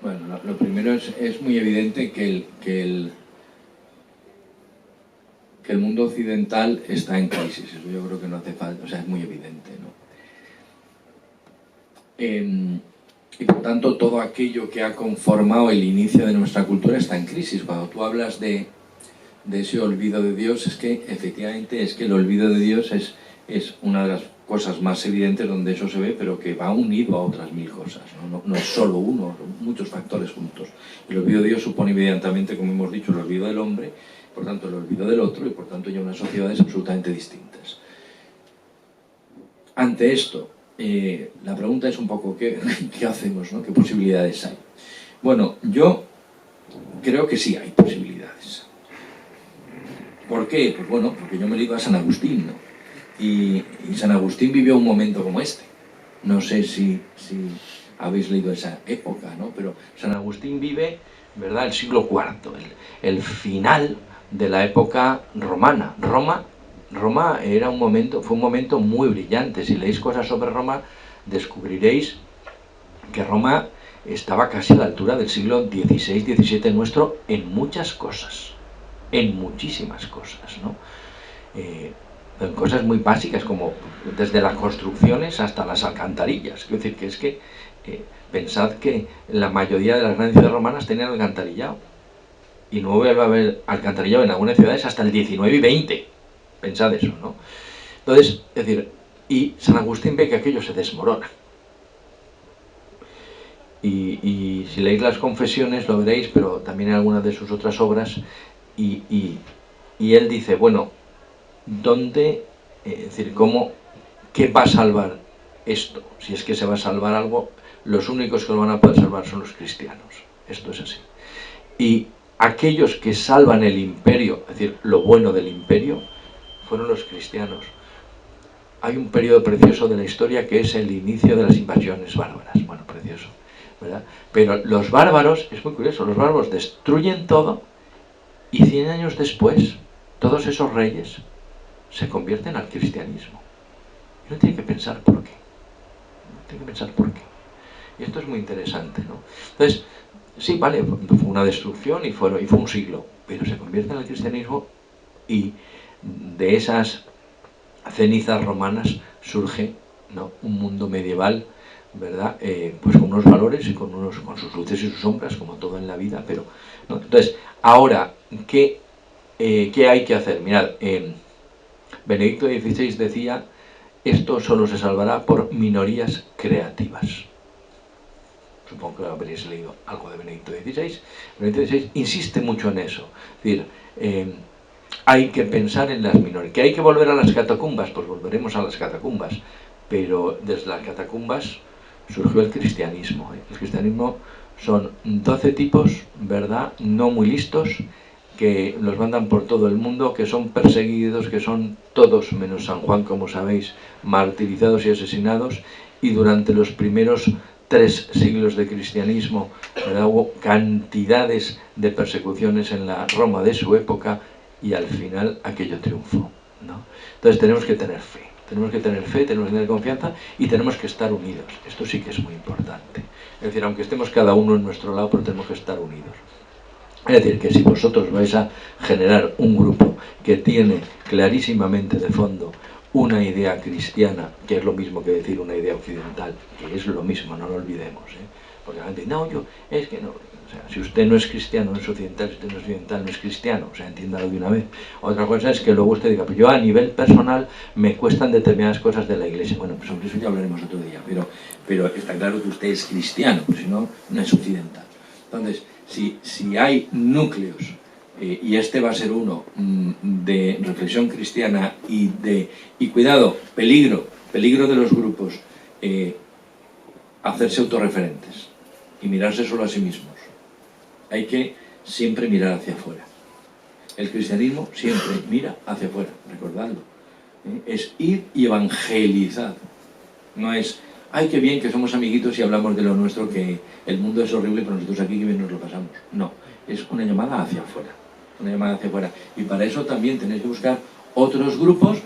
Bueno, lo primero es muy evidente que el mundo occidental está en crisis. Eso yo creo que no hace falta, o sea, es muy evidente, ¿no? Y por tanto todo aquello que ha conformado el inicio de nuestra cultura está en crisis. Cuando tú hablas de ese olvido de Dios, es que efectivamente es que el olvido de Dios es una de las cosas más evidentes donde eso se ve, pero que va unido a otras mil cosas, ¿no? No es solo uno, son muchos factores juntos. El olvido de Dios supone inmediatamente, como hemos dicho, el olvido del hombre, por tanto el olvido del otro y por tanto ya unas sociedades absolutamente distintas. Ante esto, la pregunta es un poco ¿qué hacemos, ¿no? ¿Qué posibilidades hay? Bueno, yo creo que sí hay posibilidades. ¿Por qué? Pues bueno, porque yo me he leído a San Agustín, ¿no? Y San Agustín vivió un momento como este. No sé si habéis leído esa época, ¿no? Pero San Agustín vive, ¿verdad?, el siglo IV, el final de la época romana. Roma era fue un momento muy brillante. Si leéis cosas sobre Roma, descubriréis que Roma estaba casi a la altura del siglo XVI-XVII nuestro en muchas cosas, en muchísimas cosas, ¿no? En cosas muy básicas, como desde las construcciones hasta las alcantarillas. Quiero decir que es que pensad que la mayoría de las grandes ciudades romanas tenían alcantarillado, y no vuelve a haber alcantarillado en algunas ciudades hasta el 19 y 20. Pensad eso, ¿no? Entonces, es decir, y San Agustín ve que aquello se desmorona. Y si leéis las Confesiones lo veréis, pero también en algunas de sus otras obras, y él dice, bueno, ¿dónde, es decir, qué va a salvar esto? Si es que se va a salvar algo, los únicos que lo van a poder salvar son los cristianos. Esto es así. Y aquellos que salvan el imperio, es decir, lo bueno del imperio, fueron los cristianos. Hay un periodo precioso de la historia que es el inicio de las invasiones bárbaras. Bueno, precioso, ¿verdad? Pero los bárbaros, es muy curioso, los bárbaros destruyen todo y 100 años después, todos esos reyes se convierten al cristianismo. Y uno tiene que pensar por qué. Tiene que pensar por qué. Y esto es muy interesante, ¿no? Entonces, sí, vale, fue una destrucción y fue un siglo, pero se convierte en el cristianismo y de esas cenizas romanas surge, ¿no?, un mundo medieval, ¿verdad? Pues con unos valores y con sus luces y sus sombras, como todo en la vida, pero, ¿no? Entonces, ahora, ¿qué hay que hacer? Mirad, Benedicto XVI decía, esto solo se salvará por minorías creativas. Supongo que habréis leído algo de Benedicto XVI. Benedicto XVI insiste mucho en eso. Es decir, hay que pensar en las minorías. ¿Que hay que volver a las catacumbas? Pues volveremos a las catacumbas. Pero desde las catacumbas surgió el cristianismo. El cristianismo son 12 tipos, ¿verdad?, no muy listos, que los mandan por todo el mundo, que son perseguidos, que son todos, menos San Juan, como sabéis, martirizados y asesinados, y durante los primeros 3 siglos de cristianismo, ¿verdad?, hubo cantidades de persecuciones en la Roma de su época, y al final aquello triunfó, ¿no? Entonces tenemos que tener fe, tenemos que tener confianza y tenemos que estar unidos. Esto sí que es muy importante. Es decir, aunque estemos cada uno en nuestro lado, pero tenemos que estar unidos. Es decir, que si vosotros vais a generar un grupo que tiene clarísimamente de fondo una idea cristiana, que es lo mismo que decir una idea occidental, que es lo mismo, no lo olvidemos, ¿eh? Porque la gente dice, no, es que no. O sea, si usted no es cristiano, no es occidental, si usted no es occidental, no es cristiano, o sea, entiéndalo de una vez. Otra cosa es que luego usted diga, pues yo a nivel personal me cuestan determinadas cosas de la Iglesia. Bueno, pues sobre eso ya hablaremos otro día, pero está claro que usted es cristiano, pues si no, no es occidental. Entonces, si hay núcleos, y este va a ser uno, de reflexión cristiana y cuidado, peligro de los grupos, hacerse autorreferentes y mirarse solo a sí mismos. Hay que siempre mirar hacia afuera. El cristianismo siempre mira hacia afuera, recordadlo. Es ir y evangelizar. No es, ay, qué bien que somos amiguitos y hablamos de lo nuestro, que el mundo es horrible, pero nosotros aquí que bien nos lo pasamos. No, es una llamada hacia afuera. Una llamada hacia afuera. Y para eso también tenéis que buscar otros grupos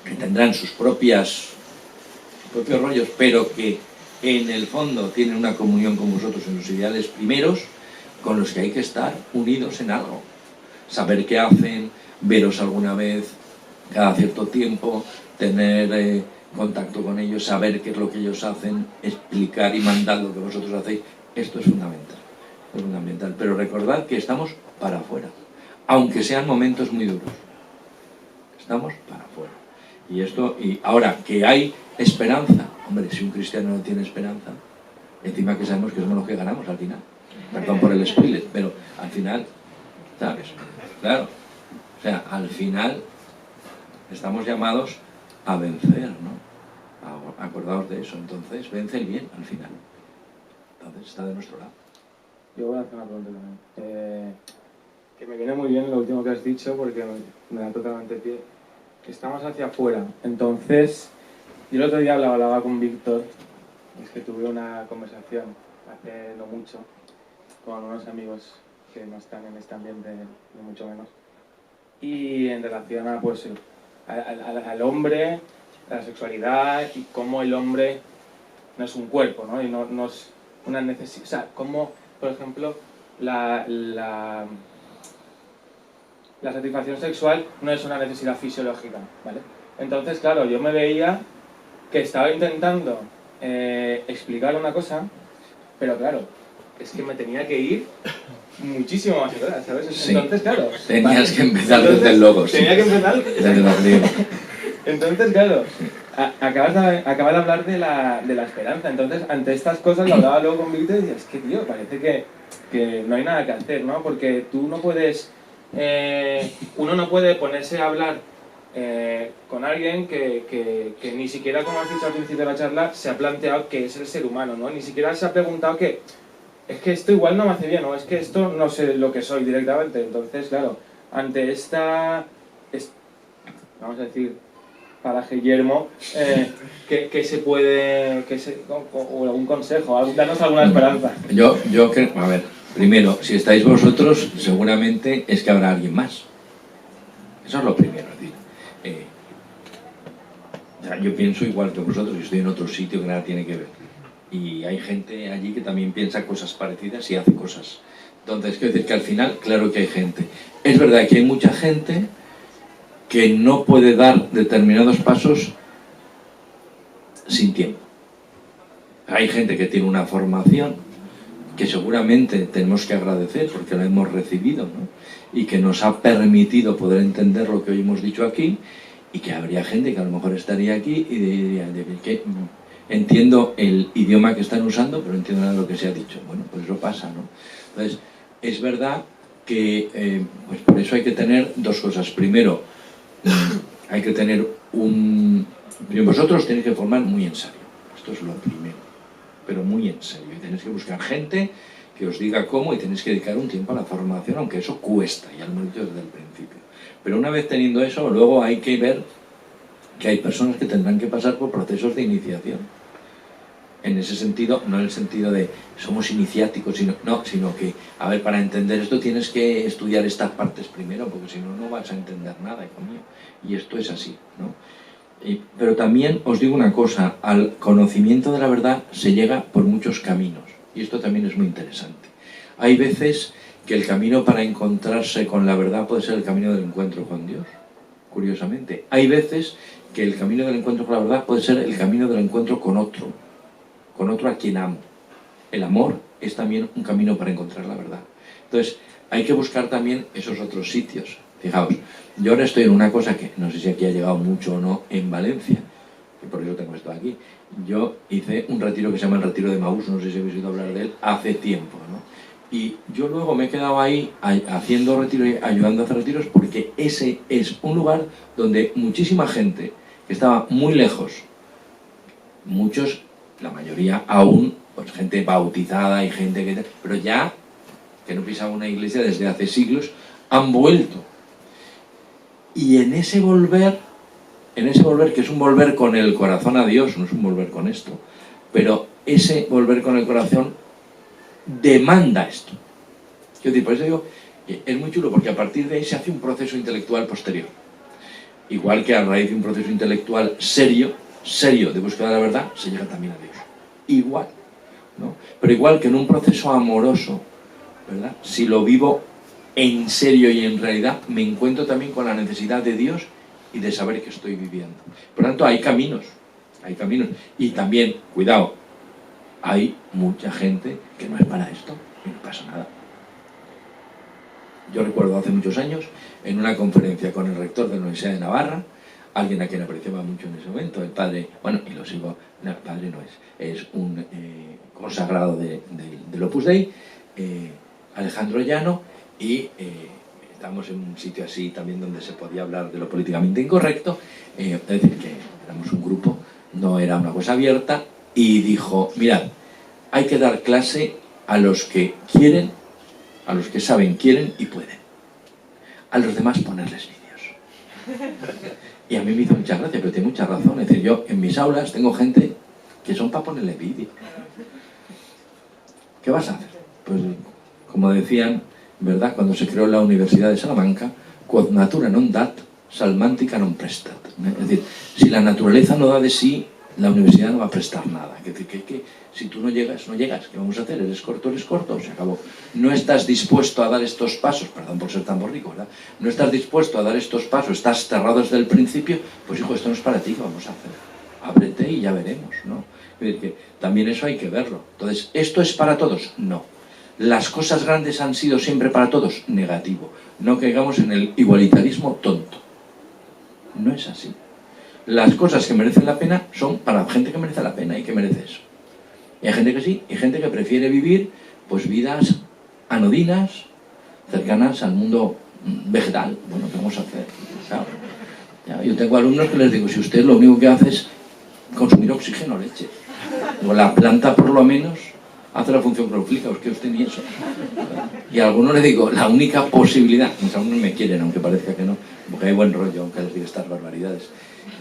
que tendrán sus propios rollos, pero que en el fondo tienen una comunión con vosotros en los ideales primeros, con los que hay que estar unidos en algo. Saber qué hacen, veros alguna vez cada cierto tiempo, tener contacto con ellos, saber qué es lo que ellos hacen, explicar y mandar lo que vosotros hacéis. Esto es fundamental. Es fundamental. Pero recordad que estamos para afuera, aunque sean momentos muy duros. Estamos para afuera. Y ahora que hay esperanza, hombre, si un cristiano no tiene esperanza, encima que sabemos que somos los que ganamos al final. Perdón por el spoiler, pero al final, ¿sabes? Claro. O sea, al final estamos llamados a vencer, ¿no? Acordaos de eso. Entonces, vence el bien al final. Entonces, está de nuestro lado. Yo voy a hacer una pregunta también. Que me viene muy bien lo último que has dicho porque me da totalmente pie. Estamos hacia afuera. Entonces, Yo el otro día hablaba con Víctor, es que tuve una conversación hace no mucho con unos amigos que no están en este ambiente, ni mucho menos, y en relación a, pues, al hombre, a la sexualidad y cómo el hombre no es un cuerpo, ¿no? Y no es una necesidad, o sea, cómo, por ejemplo, la satisfacción sexual no es una necesidad fisiológica, ¿vale? Entonces, claro, yo me veía que estaba intentando explicar una cosa, pero claro, es que me tenía que ir muchísimo más atrás, ¿sabes? Sí. Entonces, claro... Tenías que empezar desde el logo, sí. Tenía que empezar... Desde los griegos. Entonces, claro, acabas de hablar de la esperanza. Entonces, ante estas cosas, lo hablaba luego con Víctor y decía, es que, tío, parece que no hay nada que hacer, ¿no? Porque tú no puedes... uno no puede ponerse a hablar con alguien que ni siquiera, como has dicho al principio de la charla, se ha planteado qué es el ser humano, ¿no? Ni siquiera se ha preguntado que es que esto igual no me hace bien, o es que esto no sé lo que soy directamente. Entonces, claro, ante vamos a decir, paraje yermo, que se puede, o algún consejo, danos alguna esperanza. Yo creo, a ver, primero, si estáis vosotros, seguramente es que habrá alguien más. Eso es lo primero, es decir, yo pienso igual que vosotros, yo estoy en otro sitio que nada tiene que ver. Y hay gente allí que también piensa cosas parecidas y hace cosas. Entonces, quiero decir que al final, claro que hay gente. Es verdad que hay mucha gente que no puede dar determinados pasos sin tiempo. Hay gente que tiene una formación que seguramente tenemos que agradecer porque la hemos recibido, ¿no? Y que nos ha permitido poder entender lo que hoy hemos dicho aquí, y que habría gente que a lo mejor estaría aquí y diría que entiendo el idioma que están usando, pero no entiendo nada de lo que se ha dicho. Bueno, pues eso pasa, ¿no? Entonces, es verdad que pues por eso hay que tener dos cosas. Primero, hay que tener vosotros tenéis que formar muy en serio. Esto es lo primero, pero muy en serio. Y tenéis que buscar gente que os diga cómo, y tenéis que dedicar un tiempo a la formación, aunque eso cuesta, ya lo hemos dicho desde el principio. Pero una vez teniendo eso, luego hay que ver que hay personas que tendrán que pasar por procesos de iniciación. En ese sentido, no en el sentido de somos iniciáticos, sino que, a ver, para entender esto tienes que estudiar estas partes primero, porque si no, no vas a entender nada, hijo mío. Y esto es así, ¿no? Pero también os digo una cosa, al conocimiento de la verdad se llega por muchos caminos, y esto también es muy interesante. Hay veces que el camino para encontrarse con la verdad puede ser el camino del encuentro con Dios, curiosamente. Hay veces que el camino del encuentro con la verdad puede ser el camino del encuentro con otro a quien amo. El amor es también un camino para encontrar la verdad. Entonces, hay que buscar también esos otros sitios. Fijaos, yo ahora estoy en una cosa que no sé si aquí ha llegado mucho o no en Valencia, que por eso tengo esto aquí. Yo hice un retiro que se llama el Retiro de Maús, no sé si habéis oído hablar de él, hace tiempo, ¿no? Y yo luego me he quedado ahí haciendo retiros, ayudando a hacer retiros, porque ese es un lugar donde muchísima gente que estaba muy lejos, muchos, la mayoría aún, pues gente bautizada y gente que... pero ya, que no pisaba una iglesia desde hace siglos, han vuelto. Y en ese volver, que es un volver con el corazón a Dios, no es un volver con esto, pero ese volver con el corazón demanda esto. Quiero decir, por eso digo, es muy chulo, porque a partir de ahí se hace un proceso intelectual posterior. Igual que a raíz de un proceso intelectual serio de búsqueda de la verdad, se llega también a Dios. Igual, ¿no? Pero igual que en un proceso amoroso, ¿verdad? Si lo vivo en serio y en realidad, me encuentro también con la necesidad de Dios y de saber que estoy viviendo. Por lo tanto, hay caminos. Y también, cuidado, hay mucha gente que no es para esto y no pasa nada. Yo recuerdo hace muchos años, en una conferencia con el rector de la Universidad de Navarra, alguien a quien apreciaba mucho en ese momento, el padre, bueno, y lo sigo, no, el padre no es un consagrado del Opus Dei, Alejandro Llano, y estamos en un sitio así también donde se podía hablar de lo políticamente incorrecto, es decir, que éramos un grupo, no era una cosa abierta, y dijo, mirad, hay que dar clase a los que quieren, a los que saben, quieren y pueden. A los demás ponerles vídeos. Y a mí me hizo mucha gracia, pero tiene mucha razón. Es decir, yo en mis aulas tengo gente que son para ponerle vídeo. ¿Qué vas a hacer? Pues, como decían, ¿verdad? Cuando se creó la Universidad de Salamanca, quod natura non dat, salmantica non prestat. Es decir, si la naturaleza no da de sí, la universidad no va a prestar nada. Es decir, que si tú no llegas, no llegas. ¿Qué vamos a hacer? ¿Eres corto, se acabó? No estás dispuesto a dar estos pasos, perdón por ser tan borrico, ¿verdad? No estás dispuesto a dar estos pasos, estás cerrado desde el principio, pues hijo, esto no es para ti, ¿qué vamos a hacer? Ábrete y ya veremos, ¿no? Es decir, que también eso hay que verlo. Entonces, ¿esto es para todos? No. ¿Las cosas grandes han sido siempre para todos? Negativo. No caigamos en el igualitarismo tonto. No es así. Las cosas que merecen la pena son para gente que merece la pena y que merece eso. Y hay gente que sí, y gente que prefiere vivir pues vidas anodinas, cercanas al mundo vegetal. Bueno, ¿qué vamos a hacer? Claro. Ya, yo tengo alumnos que les digo, si usted lo único que hace es consumir oxígeno, leche, o la planta por lo menos hace la función clorofílica, es que usted ni eso. Y a algunos les digo, la única posibilidad, mis alumnos me quieren, aunque parezca que no, porque hay buen rollo, aunque les diga estas barbaridades.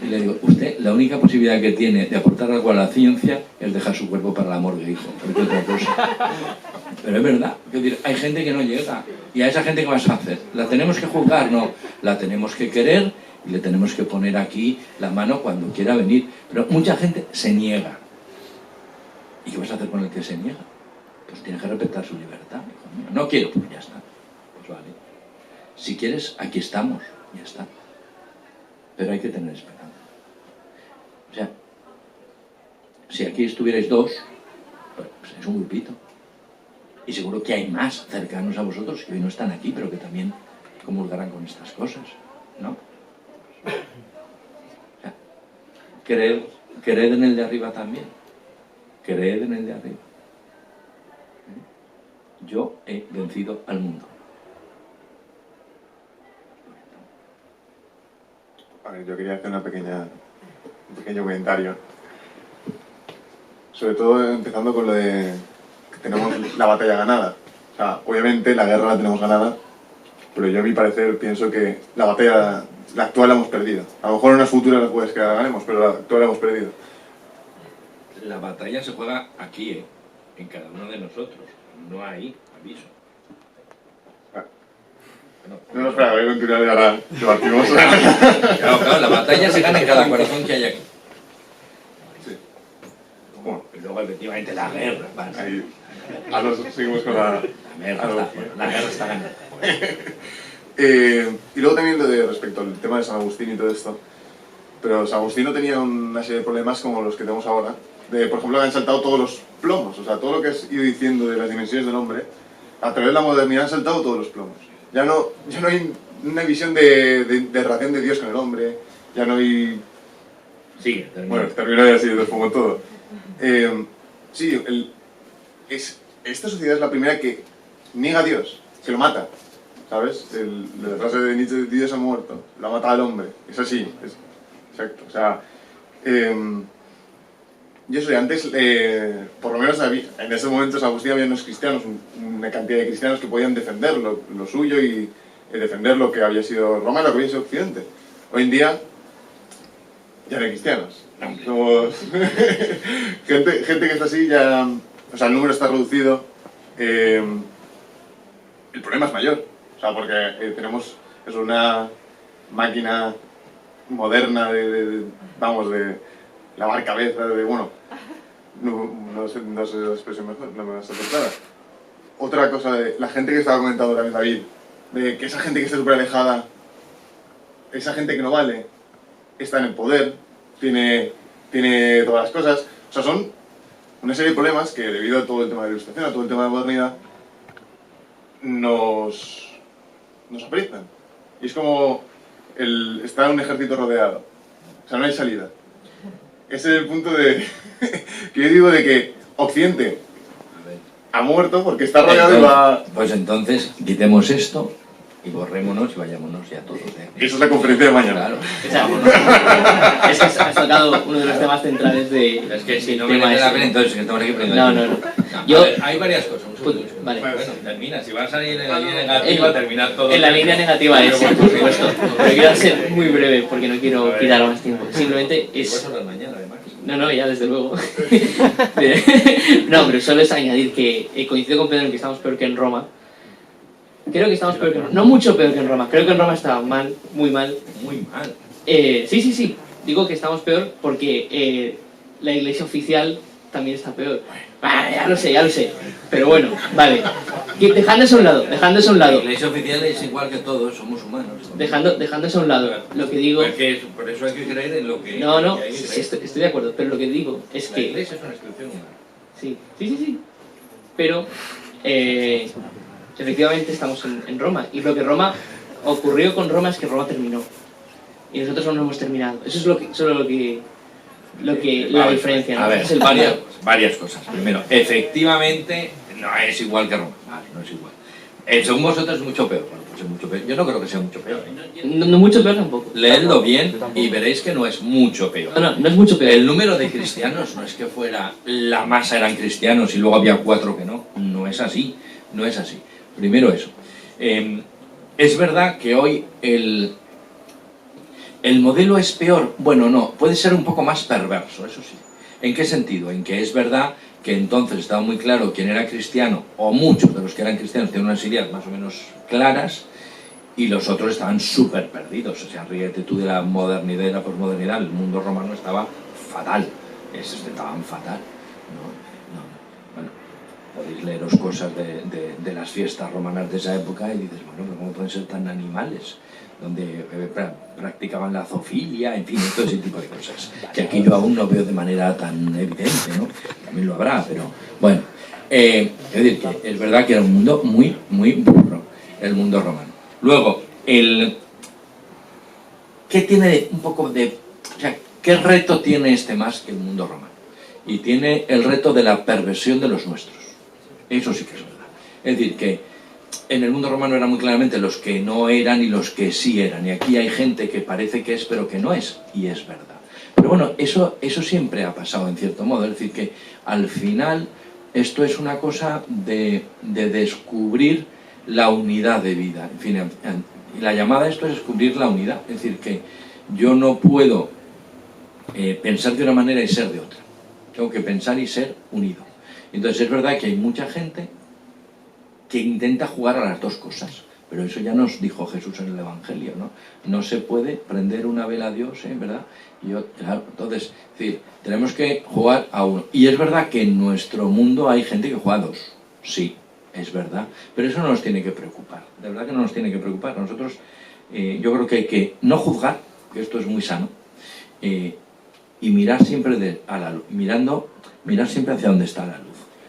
Y le digo, usted, la única posibilidad que tiene de aportar algo a la ciencia es dejar su cuerpo para la morgue, hijo, porque otra cosa. Pero es verdad, es decir, hay gente que no llega, y a esa gente ¿qué vas a hacer? ¿La tenemos que juzgar? No, la tenemos que querer y le tenemos que poner aquí la mano cuando quiera venir. Pero mucha gente se niega. ¿Y qué vas a hacer con el que se niega? Pues tienes que respetar su libertad, hijo mío. No quiero, pues ya está. Pues vale. Si quieres, aquí estamos, ya está. Pero hay que tener esperanza. O sea, si aquí estuvierais dos, pues es un grupito. Y seguro que hay más cercanos a vosotros que hoy no están aquí, pero que también comulgarán con estas cosas, ¿no? O sea, creed en el de arriba también. Creed en el de arriba. Yo he vencido al mundo. A ver, yo quería hacer un pequeño comentario. Sobre todo empezando con lo de que tenemos la batalla ganada. O sea, obviamente la guerra la tenemos ganada, pero yo a mi parecer pienso que la batalla, la actual la hemos perdido. A lo mejor en unas futuras la puedes que la ganemos, pero la actual la hemos perdido. La batalla se juega aquí, en cada uno de nosotros. No hay aviso. No, espera, voy a continuar y ahora debatimos. Claro, la batalla se gana en cada corazón que hay aquí. Sí. Bueno, y luego efectivamente la guerra. Vale. Ahí, ahora seguimos con la guerra está ganada. Y luego también lo de respecto al tema de San Agustín y todo esto. Pero San Agustín no tenía una serie de problemas como los que tenemos ahora. Por ejemplo, han saltado todos los plomos. O sea, todo lo que has ido diciendo de las dimensiones del hombre, a través de la modernidad han saltado todos los plomos. Ya no hay una visión de relación de Dios con el hombre. Ya no hay... Sigue, termina. Bueno, terminaré así, lo pongo todo. Sí, esta sociedad es la primera que niega a Dios, que lo mata. ¿Sabes? La frase de Nietzsche, Dios ha muerto, lo ha matado al hombre. Es así, exacto. O sea, yo soy antes, por lo menos en ese momento en San Agustín había unos cristianos, una cantidad de cristianos que podían defender lo suyo y defender lo que había sido Roma y lo que había sido Occidente. Hoy en día ya no hay cristianos. Somos gente que está así ya, o sea, el número está reducido. El problema es mayor, o sea, porque tenemos una máquina moderna de lavar cabezas, bueno, no sé la expresión mejor, no me va a estar clara. Otra cosa de la gente que estaba comentando también David, de que esa gente que está súper alejada, esa gente que no vale, está en el poder, tiene todas las cosas, o sea, son una serie de problemas que debido a todo el tema de la ilustración, a todo el tema de la modernidad, nos aprietan. Y es como estar en un ejército rodeado, o sea, no hay salida. Ese es el punto que yo digo de que Occidente ha muerto porque está rodeado y va... Pues entonces quitemos esto y borrémonos y vayámonos ya todos de aquí. Esa es la conferencia de mañana. Claro. O sea, es que has tocado uno de los temas centrales de... Es que si no del tema merece la ese. pena, entonces que estamos aquí perdiendo No, el no, tiempo. no. A Yo- ver, hay varias cosas. Un segundo, Pues, un segundo. vale. Bueno, termina. Si vas a salir en la línea negativa, terminar todo. En la línea negativa es, por supuesto. Pero quiero ser muy breve porque no quiero quitar más tiempo. Simplemente Y vas es... a hablar mañana, además. No, ya desde luego. No, pero solo es añadir que coincido con Pedro en que estamos peor que en Roma. Creo que estamos peor que en Roma. No mucho peor que en Roma. Creo que en Roma está mal, muy mal. Muy mal. Sí. Digo que estamos peor porque la iglesia oficial también está peor. Ya lo sé. Pero bueno, vale. Dejando eso a un lado, La iglesia oficial es igual que todos, somos humanos. dejando eso a un lado. Lo que digo... Porque por eso hay que creer en lo que... No, que hay que sí, creer. estoy de acuerdo. Pero lo que digo es La que... iglesia es una institución humana. Sí. Pero, efectivamente estamos en Roma. Y lo que ocurrió con Roma es que Roma terminó. Y nosotros aún no hemos terminado. Eso es solo lo que la diferencia, ¿no? A ver, Es el varias cosas. Primero, efectivamente, no es igual que Roma. Vale, no es igual. Según vosotros es mucho peor. Bueno, pues es mucho peor. Yo no creo que sea mucho peor. No mucho peor tampoco. Leedlo bien y veréis que no es mucho peor. No es mucho peor. El número de cristianos no es que fuera la masa eran cristianos y luego había 4 que no. No es así. Primero eso. Es verdad que hoy el modelo es peor. Bueno, no, puede ser un poco más perverso, eso sí. ¿En qué sentido? En que es verdad que entonces estaba muy claro quién era cristiano, o muchos de los que eran cristianos tenían unas ideas más o menos claras, y los otros estaban súper perdidos. O sea, ríete tú de la modernidad y la posmodernidad, el mundo romano estaba fatal. Estaban fatal. Bueno, podéis leeros cosas de las fiestas romanas de esa época y dices, bueno, pero ¿cómo pueden ser tan animales? Donde practicaban la zoofilia, en fin, todo ese tipo de cosas. Que aquí yo aún no veo de manera tan evidente, ¿no? También lo habrá, pero bueno. Es decir, que es verdad que era un mundo muy, muy burro, el mundo romano. Luego, ¿qué tiene un poco de... O sea, ¿qué reto tiene este más que el mundo romano? Y tiene el reto de la perversión de los nuestros. Eso sí que es verdad. Es decir, que en el mundo romano eran muy claramente los que no eran y los que sí eran. Y aquí hay gente que parece que es, pero que no es. Y es verdad. Pero bueno, eso siempre ha pasado en cierto modo. Es decir, que al final esto es una cosa de descubrir la unidad de vida. En fin, y la llamada a esto es descubrir la unidad. Es decir, que yo no puedo pensar de una manera y ser de otra. Tengo que pensar y ser unido. Entonces es verdad que hay mucha gente que intenta jugar a las dos cosas, pero eso ya nos dijo Jesús en el Evangelio, ¿no? No se puede prender una vela a Dios, ¿verdad? Claro, entonces, es decir, tenemos que jugar a uno. Y es verdad que en nuestro mundo hay gente que juega a dos, sí, es verdad, pero eso no nos tiene que preocupar, de verdad que no nos tiene que preocupar. Nosotros, yo creo que hay que no juzgar, que esto es muy sano, y mirar siempre a la luz, mirar siempre hacia donde está la luz.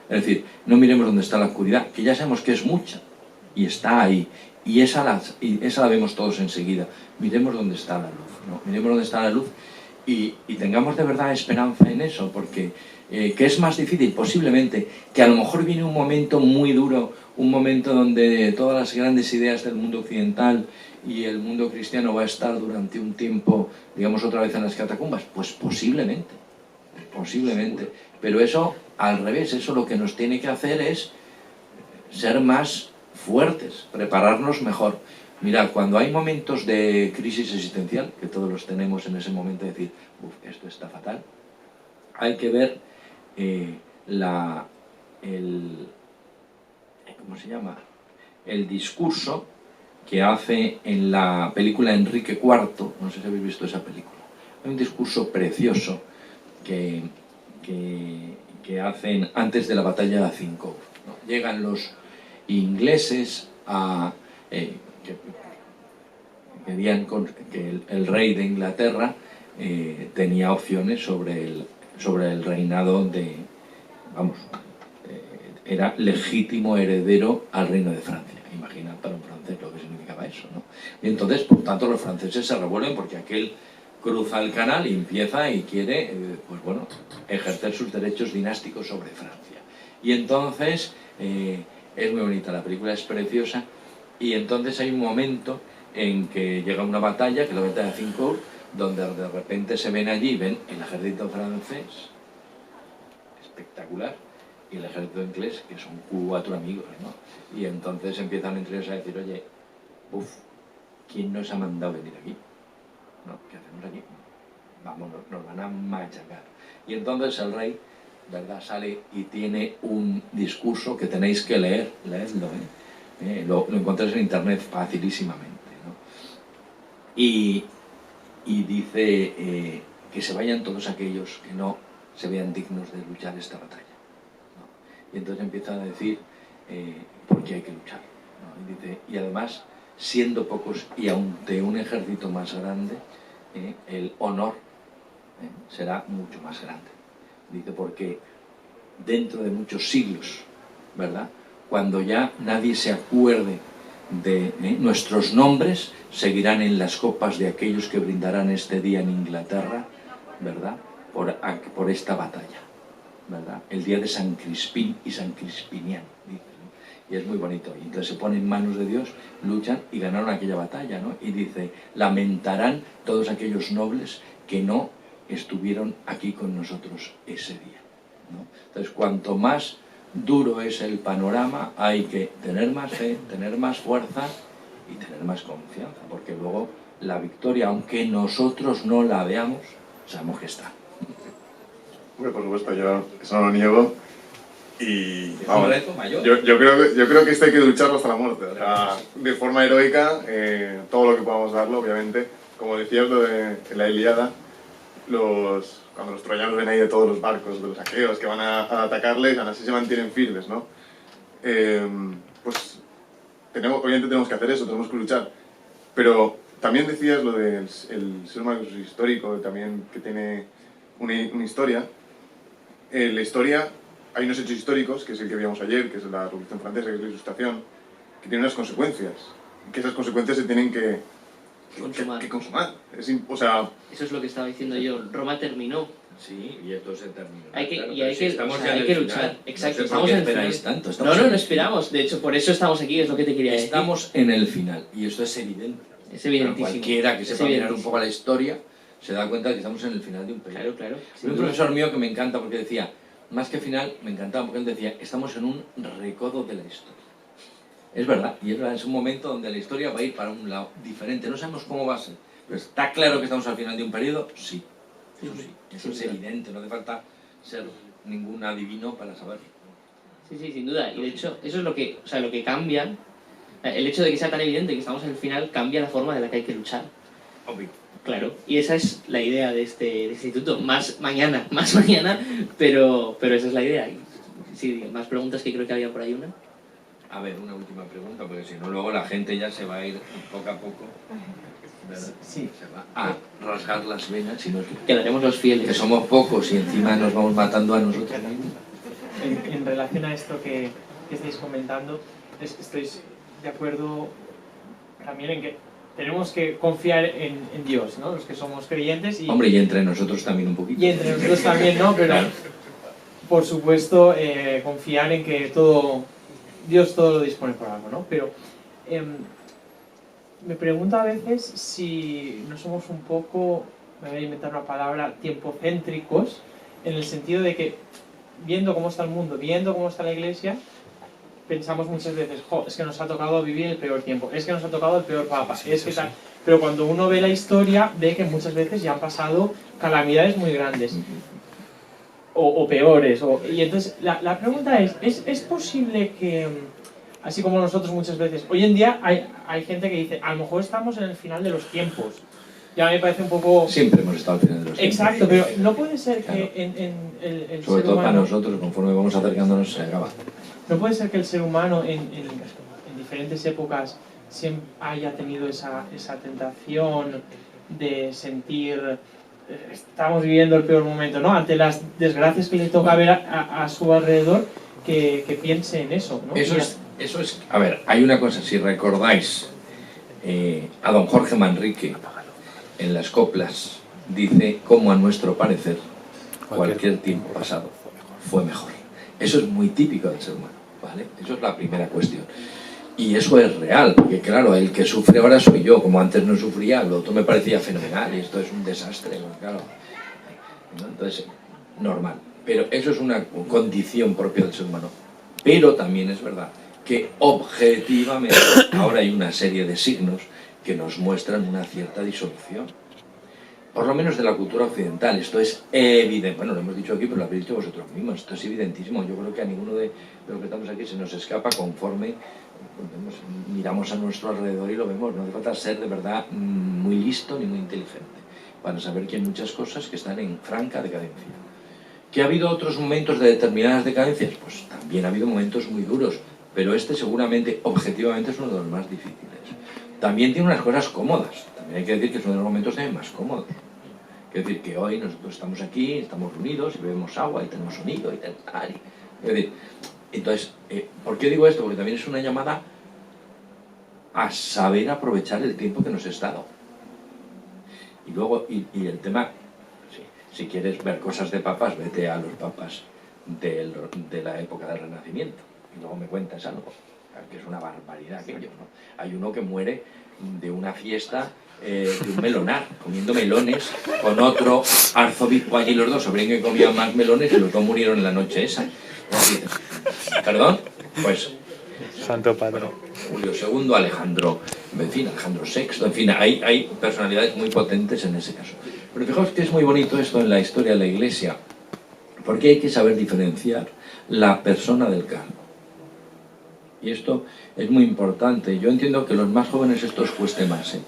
Es decir, no miremos dónde está la oscuridad, que ya sabemos que es mucha, y está ahí, y esa la vemos todos enseguida. Miremos dónde está la luz, ¿no? Miremos dónde está la luz y tengamos de verdad esperanza en eso, porque ¿qué es más difícil? Posiblemente que a lo mejor viene un momento muy duro, un momento donde todas las grandes ideas del mundo occidental y el mundo cristiano va a estar durante un tiempo, digamos, otra vez en las catacumbas. Pues posiblemente, pero eso al revés, eso lo que nos tiene que hacer es ser más fuertes, prepararnos mejor. Mirad, cuando hay momentos de crisis existencial, que todos los tenemos en ese momento de decir, esto está fatal, hay que ver ¿cómo se llama? El discurso que hace en la película Enrique IV, no sé si habéis visto esa película. Hay un discurso precioso que hacen antes de la batalla de Azincourt, ¿no? Llegan los ingleses que querían que el rey de Inglaterra tenía opciones sobre el reinado era legítimo heredero al reino de Francia. Imagina para un francés lo que significaba eso, ¿no? Y entonces, por tanto, los franceses se revuelven porque aquel cruza el canal y empieza y quiere, ejercer sus derechos dinásticos sobre Francia. Y entonces, es muy bonita, la película es preciosa, Y entonces hay un momento en que llega una batalla, que es la batalla de Azincourt, donde de repente se ven allí, ven el ejército francés, espectacular, y el ejército inglés, que son 4 amigos, ¿no? Y entonces empiezan entre ellos a decir, oye, ¿quién nos ha mandado venir aquí? ¿No? ¿Qué hacemos aquí? Vamos, nos van a machacar. Y entonces el rey, ¿verdad?, sale y tiene un discurso que tenéis que leer, leedlo, lo encontráis en internet facilísimamente, ¿no? Y dice que se vayan todos aquellos que no se vean dignos de luchar esta batalla, ¿no? Y entonces empieza a decir por qué hay que luchar, ¿no? Y dice, y además, siendo pocos y ante un ejército más grande, el honor será mucho más grande. Dice, porque dentro de muchos siglos, ¿verdad?, cuando ya nadie se acuerde de nuestros nombres, seguirán en las copas de aquellos que brindarán este día en Inglaterra, ¿verdad?, por esta batalla, ¿verdad?, el día de San Crispín y San Crispiniano, dice, ¿no? Y es muy bonito. Y entonces se ponen en manos de Dios, luchan y ganaron aquella batalla, ¿no? Y dice, lamentarán todos aquellos nobles que no estuvieron aquí con nosotros ese día, ¿no? Entonces, cuanto más duro es el panorama, hay que tener más fe, tener más fuerza y tener más confianza, porque luego la victoria, aunque nosotros no la veamos, sabemos que está. Hombre, por supuesto, yo eso no lo niego. Y Es vamos, un reto mayor. yo creo que esto hay que lucharlo hasta la muerte, o sea, de forma heroica, todo lo que podamos darlo, obviamente. Como decías lo de la Ilíada, cuando los troyanos ven ahí de todos los barcos de los aqueos que van a atacarles, aún así se mantienen firmes, ¿no? Pues obviamente tenemos que hacer eso, tenemos que luchar. Pero también decías lo del ser humano histórico, también que tiene una historia. La historia, hay unos hechos históricos, que es el que vimos ayer, que es la Revolución Francesa, que es la Ilustración, que tiene unas consecuencias, que esas consecuencias se tienen que consumar. O sea, eso es lo que estaba diciendo yo. Roma terminó. Sí, y esto se terminó. Hay que, Claro, y hay que, estamos o sea, ya en hay el que final. luchar. Exacto, No sé por estamos qué en el final. esperáis tanto. No, no en el esperamos. De hecho, por eso estamos aquí, es lo que te quería decir. Estamos en el final, y esto es evidente. Es evidentísimo. Pero cualquiera que Es sepa mirar un evidentísimo. poco la historia se da cuenta de que estamos en el final de un periodo. Claro, claro. Hay sin un duda. profesor mío que me encanta porque decía, más que final, me encantaba porque él decía, estamos en un recodo de la historia. Es verdad, y es un momento donde la historia va a ir para un lado diferente. No sabemos cómo va a ser, pero está claro que estamos al final de un periodo, sí. Eso sí, eso es evidente, no hace falta ser ningún adivino para saberlo. Sí, sí, sin duda. Y de hecho, eso es lo que cambia. El hecho de que sea tan evidente que estamos en el final cambia la forma de la que hay que luchar. Obvio. Claro. Y esa es la idea de este instituto. Más mañana, pero esa es la idea. Y, sí, más preguntas, que creo que había por ahí una. A ver, una última pregunta, porque si no luego la gente ya se va a ir poco a poco. ¿Verdad? Sí. Se va a rasgar las venas y nos... Quedaremos los fieles. que somos pocos y encima nos vamos matando a nosotros mismos. En relación a esto que estáis comentando, estoy de acuerdo también en que tenemos que confiar en Dios, ¿no? Los que somos creyentes. Hombre, y entre nosotros también un poquito. Y entre nosotros también, ¿no? Pero, Claro. por supuesto, confiar en que Dios todo lo dispone por algo, ¿no? Pero me pregunto a veces si no somos un poco, me voy a inventar una palabra, tiempocéntricos, en el sentido de que, viendo cómo está el mundo, viendo cómo está la Iglesia, pensamos muchas veces, es que nos ha tocado vivir el peor tiempo, es que nos ha tocado el peor papa, es que tal. Pero cuando uno ve la historia, ve que muchas veces ya han pasado calamidades muy grandes, o peores. Y entonces, la pregunta ¿es posible que, así como nosotros muchas veces, hoy en día hay gente que dice, a lo mejor estamos en el final de los tiempos? Ya me parece un poco... Siempre hemos estado al final de los tiempos. Exacto, pero no puede ser Claro. que en el Sobre ser todo para humano... nosotros, conforme vamos acercándonos, se acaba. No puede ser que el ser humano en diferentes épocas siempre haya tenido esa tentación de sentir, estamos viviendo el peor momento, ¿no? Ante las desgracias que le toca ver a su alrededor, que piense en eso, ¿no? Eso es, a ver, hay una cosa, si recordáis, a don Jorge Manrique, en las coplas, dice cómo a nuestro parecer cualquier tiempo pasado fue mejor. Eso es muy típico del ser humano, ¿vale? Eso es la primera cuestión. Y eso es real, porque claro, el que sufre ahora soy yo, como antes no sufría, lo otro me parecía fenomenal, y esto es un desastre, claro. ¿No? Entonces, normal. Pero eso es una condición propia del ser humano. Pero también es verdad que objetivamente ahora hay una serie de signos que nos muestran una cierta disolución. Por lo menos de la cultura occidental, esto es evidente. Bueno, lo hemos dicho aquí, pero lo habéis dicho vosotros mismos, esto es evidentísimo. Yo creo que a ninguno de los que estamos aquí se nos escapa conforme miramos a nuestro alrededor y lo vemos. No hace falta ser de verdad muy listo ni muy inteligente para saber que hay muchas cosas que están en franca decadencia. ¿Que ha habido otros momentos de determinadas decadencias? Pues también ha habido momentos muy duros, pero este seguramente, objetivamente, es uno de los más difíciles. También tiene unas cosas cómodas, también hay que decir que es uno de los momentos también más cómodos. Es decir, que hoy nosotros estamos aquí, estamos reunidos y bebemos agua y tenemos sonido y tal. Es decir, entonces, ¿por qué digo esto? Porque también es una llamada a saber aprovechar el tiempo que nos es dado. Y luego, y el tema, si quieres ver cosas de papas, vete a los papas de la época del Renacimiento. Y luego me cuentas algo, que es una barbaridad aquello, ¿no? Hay uno que muere de una fiesta de un melonar, comiendo melones, con otro arzobispo allí, los dos, sabrían que comían más melones y los dos murieron en la noche esa. ¿Perdón? Pues Santo Padre. Julio II, Alejandro, en fin, Alejandro VI, en fin, hay personalidades muy potentes en ese caso. Pero fijaos que es muy bonito esto en la historia de la Iglesia, porque hay que saber diferenciar la persona del cargo. Y esto es muy importante. Yo entiendo que los más jóvenes esto os cueste más, ¿eh?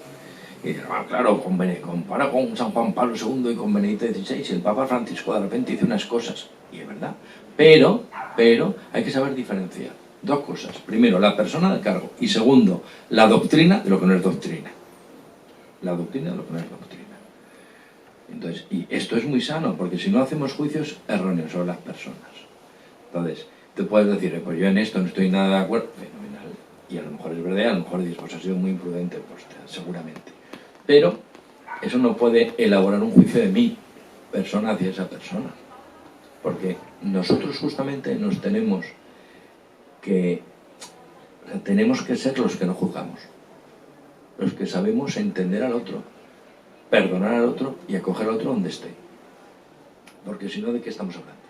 Y dicen, claro, compara con San Juan Pablo II y con Benedicto XVI, el Papa Francisco de repente dice unas cosas, y es verdad. Pero hay que saber diferenciar dos cosas. Primero, la persona del cargo. Y segundo, la doctrina de lo que no es doctrina. La doctrina de lo que no es doctrina. Entonces, y esto es muy sano, porque si no hacemos juicios erróneos sobre las personas. Entonces, te puedes decir, pues yo en esto no estoy nada de acuerdo, fenomenal. Y a lo mejor es verdad, y a lo mejor dices, pues ha sido muy imprudente, pues seguramente. Pero eso no puede elaborar un juicio de mi persona hacia esa persona. Porque nosotros justamente nos tenemos que ser los que no juzgamos. Los que sabemos entender al otro, perdonar al otro y acoger al otro donde esté. Porque si no, ¿de qué estamos hablando?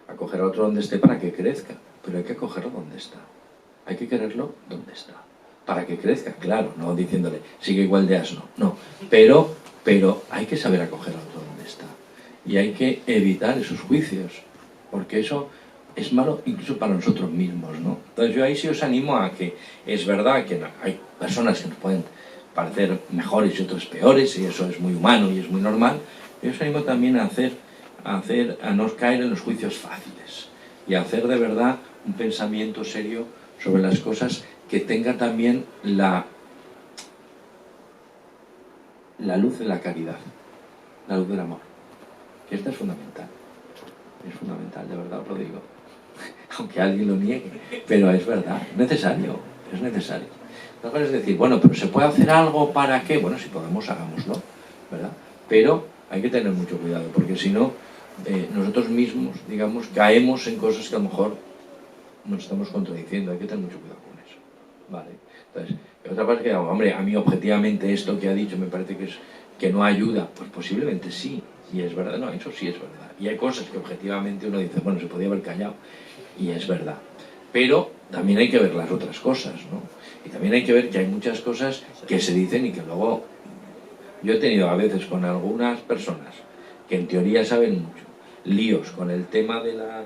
Acoger al otro donde esté para que crezca, pero hay que acogerlo donde está. Hay que quererlo donde está. Para que crezca, claro, no diciéndole, sigue igual de asno, no. Pero hay que saber acoger al otro donde está. Y hay que evitar esos juicios, porque eso es malo incluso para nosotros mismos, ¿no? Entonces yo ahí sí os animo a que, es verdad que hay personas que nos pueden parecer mejores y otras peores, y eso es muy humano y es muy normal, yo os animo también a no caer en los juicios fáciles y a hacer de verdad un pensamiento serio sobre las cosas que tenga también la luz de la caridad, la luz del amor, que esta es fundamental, de verdad os lo digo, aunque alguien lo niegue, pero es verdad, es necesario. No puedes decir, bueno, pero ¿se puede hacer algo para qué? Bueno, si podemos, hagámoslo, ¿verdad? Pero hay que tener mucho cuidado, porque si no, nosotros mismos, digamos, caemos en cosas que a lo mejor nos estamos contradiciendo. Hay que tener mucho cuidado con eso, ¿vale? Entonces, otra cosa es que, hombre, a mí objetivamente esto que ha dicho me parece que no ayuda. Pues posiblemente sí, y es verdad, no, eso sí es verdad. Y hay cosas que objetivamente uno dice, bueno, se podía haber callado, y es verdad. Pero también hay que ver las otras cosas, ¿no? Y también hay que ver que hay muchas cosas que se dicen y que luego... Yo he tenido a veces con algunas personas que en teoría saben mucho, líos con el tema de la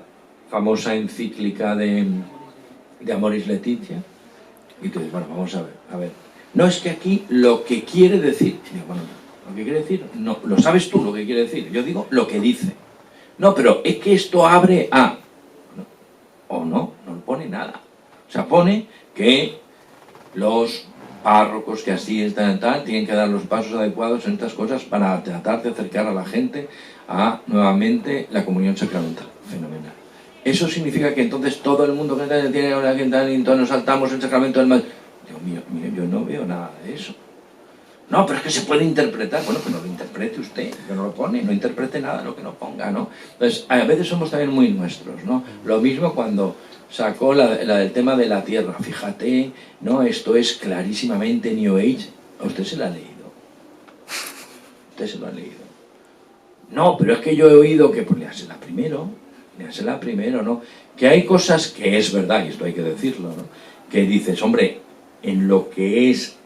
famosa encíclica de Amoris Laetitia, y tú dices, bueno, vamos a ver. No, es que aquí lo que quiere decir... Digo, bueno, lo que quiere decir, no, lo sabes tú lo que quiere decir. Yo digo lo que dice. No, pero es que esto abre a... No pone nada. O sea, pone que los párrocos que así están tienen que dar los pasos adecuados en estas cosas para tratar de acercar a la gente a nuevamente la comunión sacramental. Fenomenal. Eso significa que entonces todo el mundo que tiene ahora que entrar y entonces nos saltamos el sacramento del mal. Dios mío, yo no veo nada de eso. No, pero es que se puede interpretar. Bueno, que no lo interprete usted, que no lo pone, no interprete nada de lo que no ponga, ¿no? Entonces, a veces somos también muy nuestros, ¿no? Lo mismo cuando sacó la del tema de la Tierra. Fíjate, ¿no? Esto es clarísimamente New Age. ¿A usted se la ha leído? ¿Usted se lo ha leído? No, pero es que yo he oído que... Pues léasela primero, ¿no? Que hay cosas que es verdad, y esto hay que decirlo, ¿no? Que dices, hombre, en lo que es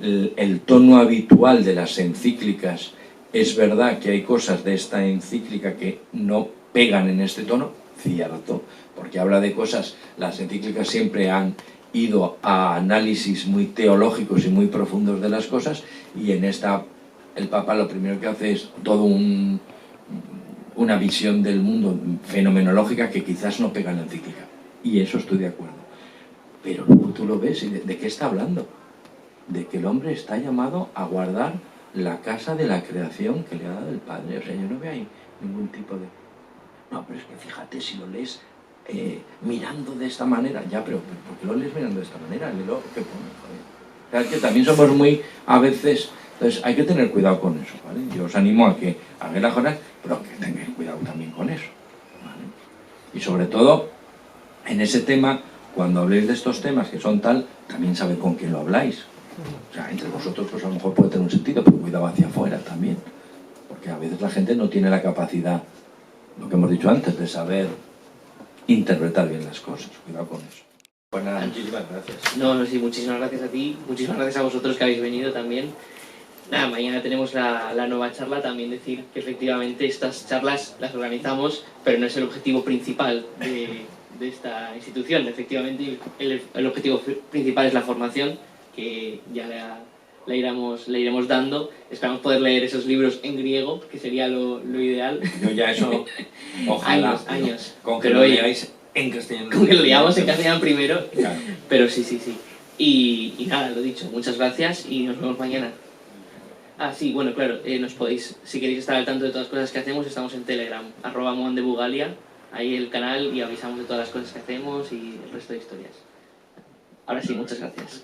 el tono habitual de las encíclicas, es verdad que hay cosas de esta encíclica que no pegan en este tono, cierto, porque habla de cosas, las encíclicas siempre han ido a análisis muy teológicos y muy profundos de las cosas, y en esta el Papa lo primero que hace es todo una visión del mundo fenomenológica que quizás no pega en la encíclica, y eso estoy de acuerdo. Pero luego tú lo ves y ¿de qué está hablando? De que el hombre está llamado a guardar la casa de la creación que le ha dado el Padre. O sea, yo no veo ahí ningún tipo de... No, pero es que fíjate, si lo lees mirando de esta manera, ya, pero ¿por qué lo lees mirando de esta manera? Léelo, ¿qué pone? Joder. O sea, que también somos muy, a veces... Entonces hay que tener cuidado con eso, ¿vale? Yo os animo a que hagáis las cosas, pero que tengáis cuidado también con eso, ¿vale? Y sobre todo, en ese tema, cuando habléis de estos temas que son tal, también sabed con quién lo habláis. O sea, entre vosotros pues a lo mejor puede tener un sentido, pero cuidado hacia afuera también. Porque a veces la gente no tiene la capacidad, lo que hemos dicho antes, de saber interpretar bien las cosas. Cuidado con eso. Pues nada, muchísimas gracias. No, sí, muchísimas gracias a ti, muchísimas gracias a vosotros que habéis venido también. Nada, mañana tenemos la nueva charla, también decir que efectivamente estas charlas las organizamos, pero no es el objetivo principal de esta institución. Efectivamente, el objetivo principal es la formación, que ya la iremos dando. Esperamos poder leer esos libros en griego, que sería lo ideal. Yo ya eso, ojalá, años. Con que pero lo oye, leáis en castellano. con que lo leamos en castellano primero, Claro. pero sí. Y nada, lo dicho, muchas gracias y nos vemos mañana. Ah, sí, bueno, claro, nos podéis, si queréis estar al tanto de todas las cosas que hacemos, estamos en Telegram, @mondebugalia, ahí el canal, y avisamos de todas las cosas que hacemos y el resto de historias. Ahora sí, muchas gracias.